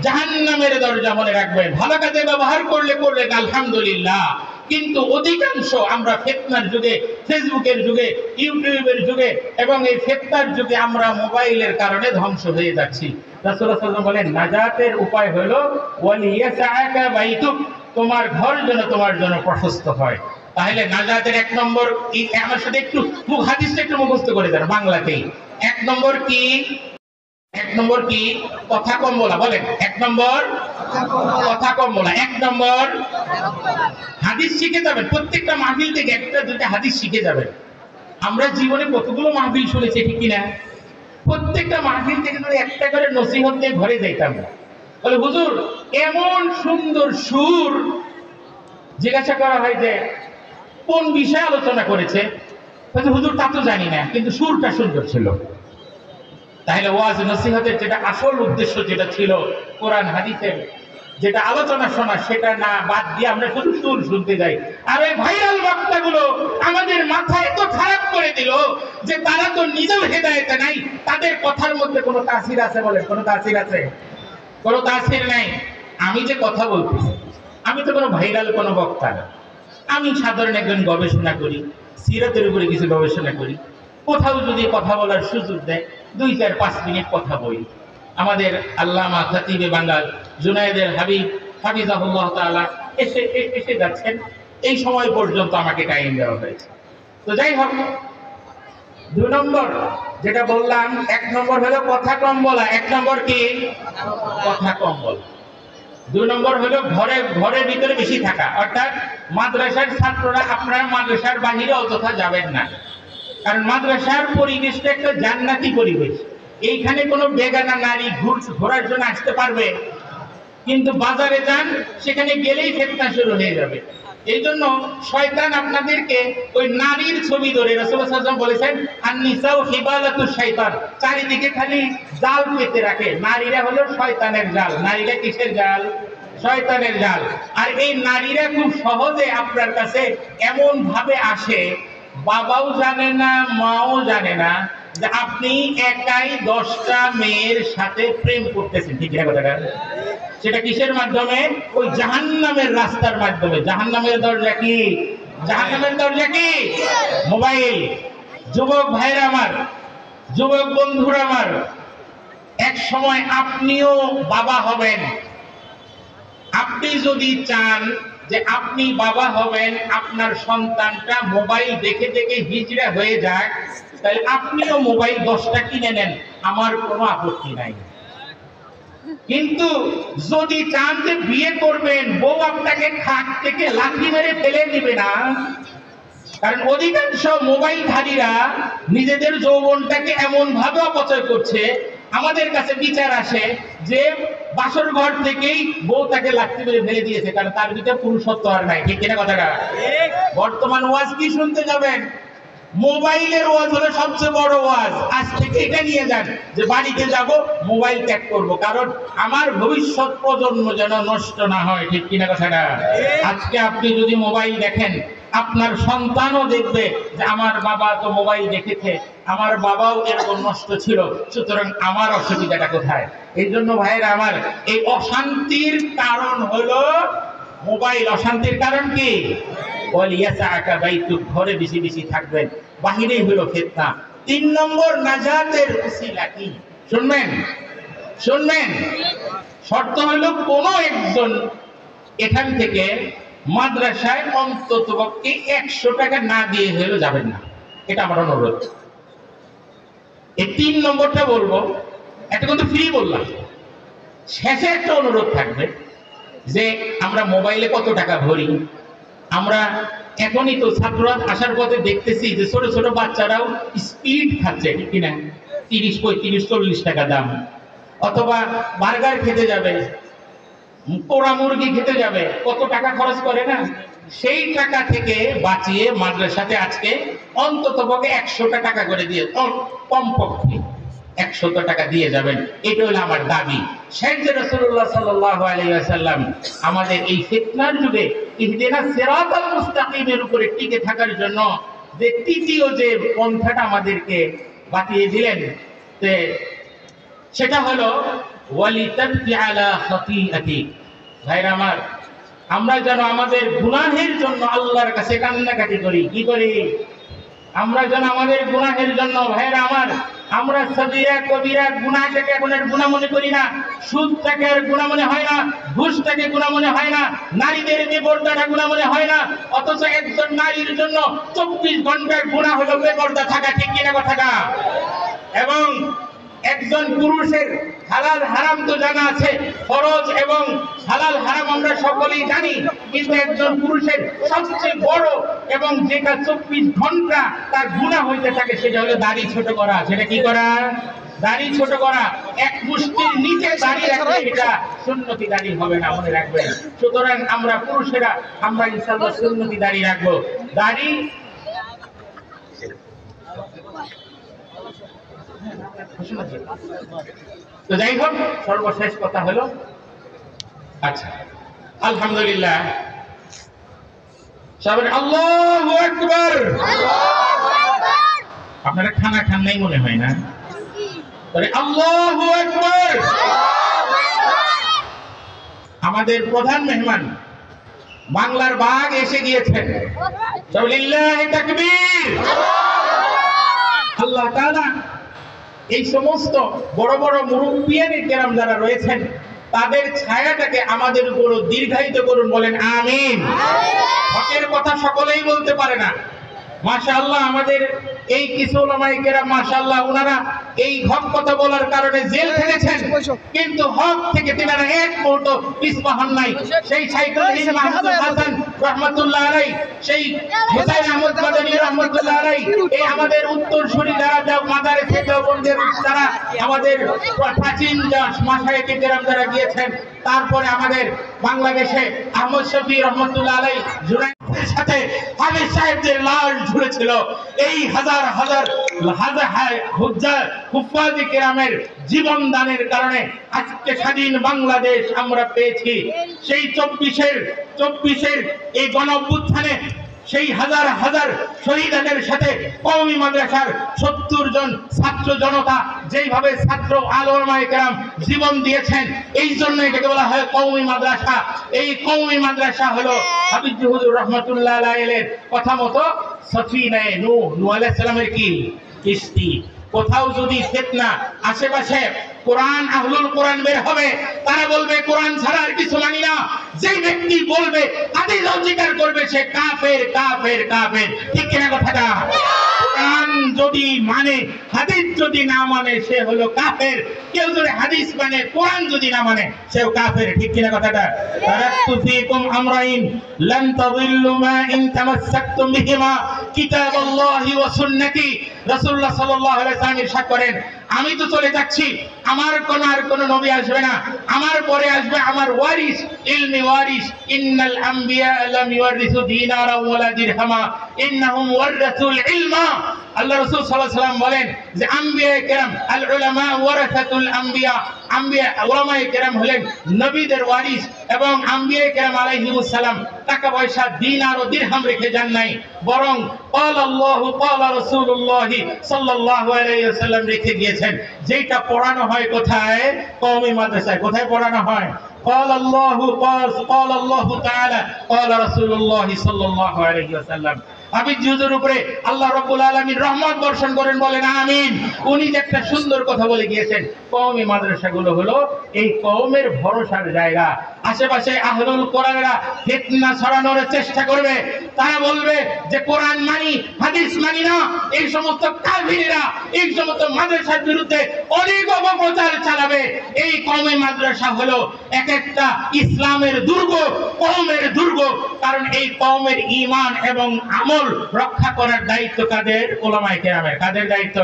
জাহান্নামের দরজা। মনে রাখবেন, ভালো কাজে ব্যবহার করলে আলহামদুলিল্লাহ, কিন্তু অধিকাংশ আমরা ফিতনার যুগে, ফেসবুকের যুগে, ইউটিউবের যুগে এবং এই ফিতনার যুগে আমরা মোবাইলের কারণে ধ্বংস হয়ে যাচ্ছি। রাসূলুল্লাহ সাল্লাল্লাহু আলাইহি ওয়াসাল্লাম বলেন নাজাতের উপায় হলো ওয়ালিয়াসআকা বাইতুক, তোমার ঘর যেন তোমার জন্য প্রশস্ত হয়। তাহলে নাজাতের 1 নম্বর, আমার সাথে একটু হাদিসটা একটু মুখস্থ করে দেন বাংলাতেই। 1 নম্বর কি? 1 নম্বর কি? কথা কম বলা। বলেন 1 নম্বর কথা কম বলা। 1 নম্বর হাদিস শিখে যাবেন, প্রত্যেকটা মাহফিল থেকে একটা দুইটা হাদিস শিখে যাবেন। আমরা জীবনে কতগুলো মাহফিল শুনেছি, ঠিক কিনা? প্রত্যেকটা মাহফিল থেকে যদি একটা করে নসিহত নিয়ে ঘরে যাইতাম, বলে হুজুর এমন সুন্দর সুর, জিজ্ঞাসা করা হয় যে কোন বিষয়ে আলোচনা করেছে, হুজুর তা তো জানি না, কিন্তু সুরটা সুন্দর ছিল। তাহলে ওয়াজ নসিহতের যেটা আসল উদ্দেশ্য যেটা ছিল কোরআন হাদিসের যেটা আলোচনা শোনা, সেটা না বাদ দিয়ে আমরা শুধু সুর শুনতে যাই। আর এই ভাইরাল বক্তাগুলো আমাদের মাথা এত খারাপ করে দিল যে তারা তো নিজেও হেদায়েতে নাই, তাদের কথার মধ্যে কোনো তাসির আছে? বলেন কোনো তাসির আছে? কোনো তাসির নাই। আমি যে কথা বলতেছি, আমি তো কোনো ভাইরাল কোনো বক্তা না, আমি সাধারণ একজন গবেষণা করি, সিরাতের উপরে কিছু গবেষণা করি। কোথাও যদি কথা বলার সুযোগ দেয় 2-4-5 মিনিট কথা বলি। আমাদের আল্লামা খতিবে বাঙ্গাল জুনায়েদের হাবিব হাফিজাহুল্লাহ তাআলা এসে যাচ্ছেন, এই সময় পর্যন্ত আমাকে টাইম দেওয়া হয়েছে। তো যাই হোক, 2 নম্বর যেটা বললাম, 1 নম্বর হলো কথা কম বলা। 1 নম্বর কি? কথা কম বলা। 2 নম্বর হলো ঘরের ভিতরে বেশি থাকা, অর্থাৎ মাদ্রাসার ছাত্ররা আপনার মাদ্রাসার বাহিরে অযথা যাবেন না, কারণ মাদ্রাসার পরিবেশটা একটা জান্নাতি পরিবেশ। এইখানে কোনো বেগানা নারী ঘোরার জন্য আসতে পারবে, কিন্তু বাজারে যান, সেখানে গেলেই ফিতনা শুরু হয়ে যাবে। এই জন্য শয়তান আপনাদেরকে ওই নারীর ছবি ধরে, রাসূলুল্লাহ সাল্লাল্লাহু আলাইহি ওয়াসাল্লাম বলেছেন আন-নিসাউ হিবালাতুশ শাইতান, চারিদিকে খালি জাল পেতে রাখে। নারীরা হলো শয়তানের জাল। নারীরা কিসের জাল? শয়তানের জাল। আর এই নারীরা খুব সহজে আপনার কাছে এমন ভাবে আসে, বাবাও জানে না, মাও জানে না, যে আপনি একাই 10টা মেয়ের সাথে প্রেম করতেছেন, ঠিক না কথাটা? সেটা কিসের মাধ্যমে? ওই জাহান্নামের রাস্তার মাধ্যমে। জাহান্নামের দরজা কি? জাহান্নামের দরজা কি? মোবাইল। যুবক ভাইরা আমার, যুবক বন্ধুরা আমার, এক সময় আপনিও বাবা হবেন। আপনি যদি চান যে আপনি বাবা হবেন, আপনার সন্তানটা মোবাইল দেখে দেখে হিজড়া হয়ে যায়, তাহলে আপনিও মোবাইল 10টা কিনে নেন, আমার কোনো আপত্তি নাই। কিন্তু যদি চান যে বিয়ে করবেন, বউ আপনাকে খাট থেকে লাথি মেরে ফেলে দিবে না। কারণ অধিকাংশ মোবাইলধারীরা নিজেদের যৌবনটাকে এমন ভাবে অপচয় করছে, আমাদের কাছে বিচার আসে যে বাসর ঘর থেকেই বউ তাকে লাথি মেরে ফেলে দিয়েছে, কারণ তার ভিতরে পুরুষত্ব আর নাই, ঠিক কিনা কথাটা? বর্তমান ওয়াজ কি শুনতে যাবেন? মোবাইলের ওয়াজ হলো সবচেয়ে বড় ওয়াজ। আজ থেকে এটা নিয়ে যান যে বাড়িতে যাব, মোবাইল ত্যাগ করব, কারণ আমার ভবিষ্যৎ প্রজন্ম যেন নষ্ট না হয়, ঠিক কিনা কথাটা? আজকে আপনি যদি মোবাইল দেখেন, আপনার সন্তানও দেখবে যে আমার বাবা তো মোবাইল দেখেছে, আমার বাবাও এরকম নষ্ট ছিল, সুতরাং আমার অসুবিধাটা কোথায়? এই জন্য ভাইয়েরা আমার, এই অশান্তির কারণ হলো মোবাইল। অশান্তির কারণ কি? ঘরে বেশি বেশি থাকবেন, বাহিরেই হলো ফিতনা। 3 নম্বর নাজাতের উসিলা কি? শুনবেন, শুনবেন। শর্ত হলো কোন একজন এখান থেকে মাদ্রাসায় অন্ততপক্ষে 100 টাকা না দিয়ে হলেও যাবেন না, এটা আমার অনুরোধ। এই 3 নম্বরটা বলবো, এটা কিন্তু ফ্রি বললাম। শেষে একটা অনুরোধ থাকবে যে আমরা মোবাইলে কত টাকা ভরি। আমরা এখনই তো ছাত্ররা আসার পথে দেখতেছি যে ছোট ছোট বাচ্চারাও স্পিড খাচ্ছে, ঠিক কিনা? 30, 35, 40 টাকা দাম। অথবা বার্গার খেতে যাবে, পোড়া মুরগি খেতে যাবে, কত টাকা খরচ করে না? সেই টাকা থেকে বাঁচিয়ে মাদ্রাসাতে আজকে অন্ততপক্ষে 100 টাকা করে দিয়ে, কমপক্ষে 100 টাকা দিয়ে যাবেন, এটা হলো আমার দাবি। সাইয়েদে রাসূলুল্লাহ সাল্লাল্লাহু আলাইহি ওয়াসাল্লাম আমাদের এই ফিতনার যুগে ইহদিনাস সিরাতাল মুস্তাকিমের উপরে টিকে থাকার জন্য যে তৃতীয় যে পন্থাটা আমাদেরকে বাতিয়ে দিলেন, সেটা হলো ওয়ালিতাবকি আলা খাতিআতি। ভাইরা আমার, আমরা যেন আমাদের গুনাহের জন্য আল্লাহর কাছে কান্নাকাটি করি। কি করি? আমরা যেন আমাদের গুনাহের জন্য, ভাইরা আমার, আমরা সগীরা কবিরা গুনাহটাকে এখন আর গুনাহ মনে করি না, সুদটাকে আর গুনাহ মনে হয় না, ঘুষটাকে গুনাহ মনে হয় না, নারীদের বেপরদাটা গুনাহ মনে হয় না। অথচ একজন নারীর জন্য 24 ঘন্টার গুনাহ হলো বেপরদা থাকা, ঠিক কিনা কথাটা? এবং একজন পুরুষের হালাল হারাম তো জানা আছে, ফরজ এবং হালাল হারাম আমরা সকলেই জানি, কিন্তু একজন পুরুষের সবচেয়ে বড় এবং যেটা 24 ঘন্টা তার গুনাহ হইতে থাকে, সেটা হলো দাড়ি ছোট করা। সেটা কি করা? দাড়ি ছোট করা। এক মুষ্টির নিচে দাড়ি রাখলে এটা সুন্নতি দাড়ি হবে না, মনে রাখবেন। সুতরাং আমরা পুরুষেরা আমরা ইনশাআল্লাহ সুন্নতি দাড়ি রাখবো। দাড়ি তো যাই হোক, সর্বশেষ কথা হলো, আচ্ছা আলহামদুলিল্লাহ, সবাই আল্লাহু আকবার। আপনারা খানা খান নাই মনে হয় না? আল্লাহু আকবার। আমাদের প্রধান মেহমান বাংলার বাঘ এসে গিয়েছেন। লিল্লাহি তাকবীর। আল্লাহ তাআলা এই সমস্ত বড় বড় মুরব্বিয়ানে কেরাম যারা রয়েছেন, তাদের ছায়াটাকে আমাদের উপর দীর্ঘায়িত করুন, বলেন আমিন। হকের কথা সকলেই বলতে পারে না, মাশাআল্লাহ। আমাদের এই কিছু উলামায়ে কেরাম মাশাআল্লাহ, ওনারা এই হক কথা বলার কারণে জেল খেটেছেন, কিন্তু হক থেকে তিনারা এক মুহূর্ত পিছপা হন নাই। সেই সাইকুল মাহমুদ হাসান রাহমাতুল্লাহ আলাইহি, সেই হুসাইন আহমদ মাদানী রাহমাতুল্লাহ আলাইহি, এই আমাদের উত্তরসূরি যারা মাদারে থেকে বন্ধের যারা আমাদের প্রাচীন মাশায়েখে কেরাম যারা গিয়েছেন, তারপরে আমাদের বাংলাদেশে আহমদ শফি রহমতুল্লাহ আলাইহি জুনাইদের সাথে হামিদ সাহেবদের লাশ ঝুলেছিল। এই হাজার হাজার হুজ্জাজ হুফাজে কেরামের জীবন দানের কারণে আজকে স্বাধীন বাংলাদেশ আমরা পেয়েছি। সেই 24-এর এই গণ অভ্যুত্থানে সেই হাজার হাজার শহীদদের সাথে কওমি মাদ্রাসার 70 জন ছাত্র জনতা যেইভাবে ছাত্র আলেমায়ে কেরাম জীবন দিয়েছেন, এই জন্য এটাকে বলা হয় কওমি মাদ্রাসা। এই কওমি মাদ্রাসা হলো হাফিজ হুজুর রহমাতুল্লাহ আলাইহির কথা মতো সফিনায়ে নূহ, নূহ আলাইহিস সালামের কি কিস্তি। কোথাও যদি ফিতনা আশেপাশে কোরআন আহলুল কোরআন বের হবে, তারা বলবে কোরআন ছাড়া আর কিছু মানি না। যে ব্যক্তি বলবে হাদিস অস্বীকার করবে সে কাফের কাফের কাফের। ঠিক কিনা কথাটা? কোরআন যদি মানে হাদিস যদি না মানে সে হলো কাফের। কেউ যদি হাদিস মানে কোরআন যদি না মানে সেও কাফের। ঠিক কিনা কথাটা? তারাকতু ফীকুম আমরাইন লান তাযিল্লু মা ইন তামাসসাকতুম বিহিমা কিতাবাল্লাহি ওয়া সুন্নতি। রাসূলুল্লাহ সাল্লাল্লাহু আলাইহি ওয়াসাল্লাম ইরশাদ করেন, আমি তো চলে যাচ্ছি, আমার কোন নবী আসবে না, আমার পরে আসবে আমার ওয়ারিস, ইলমি ওয়ারিস। ইন্নাল আম্বিয়া লাম ইওয়ারিসু দিনারা ওয়ালা দিরহামা ইন্নাহুম ওয়ারাসুল ইলমা। আল্লাহ রাসূল সাল্লাল্লাহু আলাইহি ওয়াসাল্লাম বলেন যে আম্বিয়ায়ে কেরাম আল উলামা ওয়ারাসাতুল আম্বিয়া, আম্বিয়া উলামায়ে কেরাম হলেন নবীদের ওয়ারিস, এবং আম্বিয়ায়ে কেরাম আলাইহিমুস সালাম টাকা পয়সা দিনার ও দিরহাম রেখে যান নাই, বরং ক্বালা আল্লাহু ক্বালা রাসূলুল্লাহ সাল্লাল্লাহু আলাইহি ওয়াসাল্লাম রেখে গিয়েছেন। যেটা পড়ানো হয় কোথায়? কওমি মাদ্রাসায়। কোথায় পড়ানো হয়? قال الله تعالى قال رسول الله صلى الله عليه وسلم। হাফিজ হুজুর উপরে আল্লাহ রাব্বুল আলামিন রহমত বর্ষণ করেন, বলেন আমিন। উনি যে একটা সুন্দর কথা বলে গিয়েছেন, কওমি মাদ্রাসাগুলো হলো এই কওমের ভরসার জায়গা। আশেপাশে আহলুল কোরআনেরা ফিতনা ছড়ানোর চেষ্টা করবে, তারা বলবে যে কোরআন মানি হাদিস মানি না। এই সমস্ত কাফিররা এই সমস্ত মাদ্রাসার বিরুদ্ধে অনেক অপপ্রচার চালাবে। এই কওমি মাদ্রাসা হলো এক একটা ইসলামের দুর্গ, কওমের দুর্গ। কারণ এই কওমের ঈমান এবং আমল রক্ষা করার দায়িত্ব কাদের? উলামায়ে কেরামের। কাদের দায়িত্ব?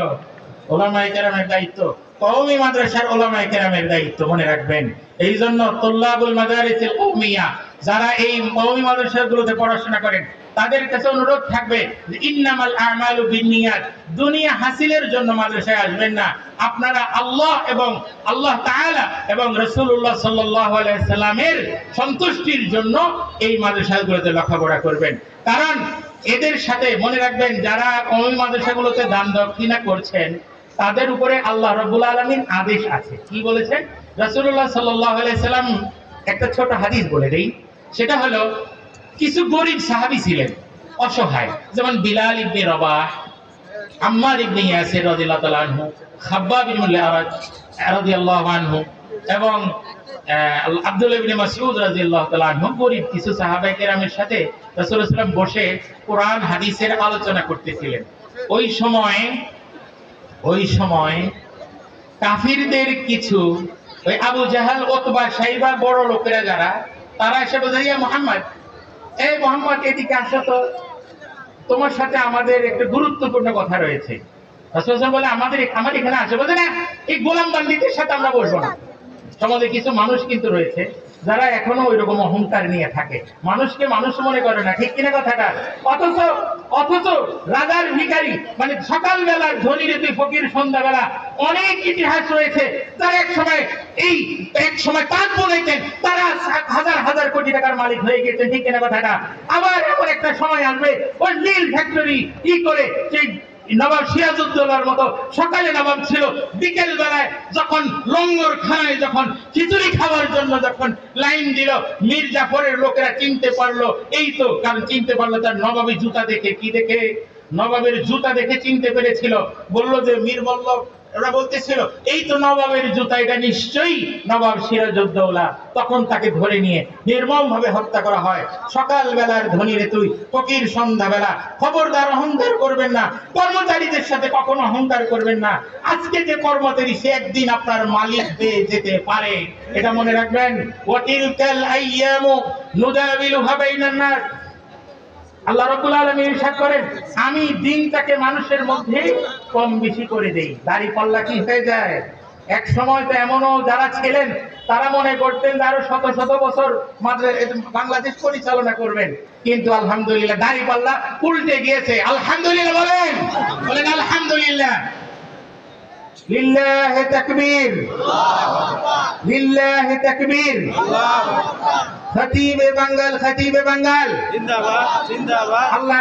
উলামায়ে কেরামের দায়িত্ব। কওমি মাদ্রাসার উলামায়ে কেরামের দায়িত্ব, মনে রাখবেন। এই জন্য তুল্লাবুল মাদারিসিল কওমিয়া, যারা এই কওমি মাদ্রাসাগুলোতে পড়াশোনা করেন, তাদের কাছে অনুরোধ থাকবে যে ইন্নামাল আমালু বিন্নিয়াত। দুনিয়া হাসিলের জন্য মাদ্রাসায় আসবেন না, আপনারা আল্লাহ এবং আল্লাহ তাআলা এবং রাসূলুল্লাহ সাল্লাল্লাহু আলাইহি সাল্লামের সন্তুষ্টির জন্য এই মাদ্রাসাগুলোতে লেখাপড়া করবেন। কারণ এদের সাথে মনে রাখবেন, যারা কওমি মাদ্রাসাগুলোতে দান দক্ষিণা করছেন তাদের উপরে আল্লাহ রাব্বুল আলামিন আদেশ আছে। কি বলেছেন? রাসূলুল্লাহ সাল্লাল্লাহু আলাইহি সাল্লাম একটা ছোট হাদিস বলে দেই, সেটা হলো কিছু গরীব সাহাবী ছিলেন, অসহায়, যেমন বিলাল ইবনে রবাহ, আম্মার ইবনে ইয়াসির রাদিয়াল্লাহু তাআলা আনহু, খাব্বাব ইবনে আরাজ রাদিয়াল্লাহু আনহু এবং আব্দুল্লাহ ইবনে মাসউদ রাদিয়াল্লাহু তাআলা আনহু। গরীব কিছু সাহাবায়ে কেরামের সাথে রাসূলুল্লাহ সাল্লাল্লাহু আলাইহি ওয়াসাল্লাম বসে কোরআন হাদিসের আলোচনা করতেছিলেন। ওই সময় কাফিরদের কিছু ওই আবু জাহাল, উতবা, শাইবা বড় লোকেরা যারা, তারা এসে বলে, ইয়া মুহাম্মদ, এই মুহাম্মদ এদিকে আসো তো, তোমার সাথে আমাদের একটা গুরুত্বপূর্ণ কথা রয়েছে। রাসূল বলে, আমার এখানে আসে? বলে, না, এই গোলাম বান্দিদের সাথে আমরা বসবো না। সমাজে কিছু মানুষ কিন্তু রয়েছে যারা এখনো ওই রকম অহংকার নিয়ে থাকে, মানুষকে মানুষ মনে করে না। ঠিক কিনা কথাটা? অথচ রাজার ভিখারি, মানে সকালবেলার ধনীর তুই ফকির সন্ধ্যাবেলা, অনেক ইতিহাস রয়েছে। তারা এক সময় তাঁত বলেছেন, তারা হাজার হাজার কোটি টাকার মালিক হয়ে গেছেন। ঠিক কিনা কথাটা? আবার এমন একটা সময় আসবে ওই নীল ফ্যাক্টরি করে সেই নবাব সিরাজউদ্দৌলার মতো সকালে নবাব ছিল, বিকেল বেলায় যখন লঙ্গর খানায় যখন খিচুড়ি খাওয়ার জন্য যখন লাইন দিল, মীর জাফরের লোকেরা চিনতে পারলো। এই তো কারণ চিনতে পারলো তার নবাবী জুতা দেখে। কি দেখে? নবাবের জুতা দেখে চিনতে পেরেছিল। বললো যে মীর বলল, ওরা বলতেছিল এই তো নবাবের জুতা, এটা নিশ্চয়ই নবাব সিরাজউদ্দৌলা। তখন তাকে ধরে নিয়ে নির্মম ভাবে হত্যা করা হয়। সকাল বেলার ধনী রে তুই, ফকির সন্ধ্যাবেলা। খবরদার অহংকার করবেন না, কর্মচারীদের সাথে কখনো অহংকার করবেন না। আজকে যে কর্মচারী, সে একদিন আপনার মালিক হয়ে যেতে পারে, এটা মনে রাখবেন। ওয়াতিলকাল আইয়ামু নুদাবিলুহা বাইনান নাস। আল্লাহ রাব্বুল আলামিন ইরশাদ করেন, আমি দিনটাকে মানুষের মধ্যে কম বেশি করে দেই। দাড়ি পাল্লা কি হয়ে যায়? এক সময় তো এমনও যারা ছিলেন তারা মনে করতেন আরো শত শত বছর বাংলাদেশ পরিচালনা করবেন, কিন্তু আলহামদুলিল্লাহ দাড়ি পাল্লা উল্টে গিয়েছে। আলহামদুলিল্লাহ বলেন, আলহামদুলিল্লাহ। লিল্লাহি তাকবীর, লিল্লাহি তাকবীর। খতিবে বাঙ্গাল, খতিবে বাঙ্গাল জিন্দাবাদ জিন্দাবাদ। আল্লাহ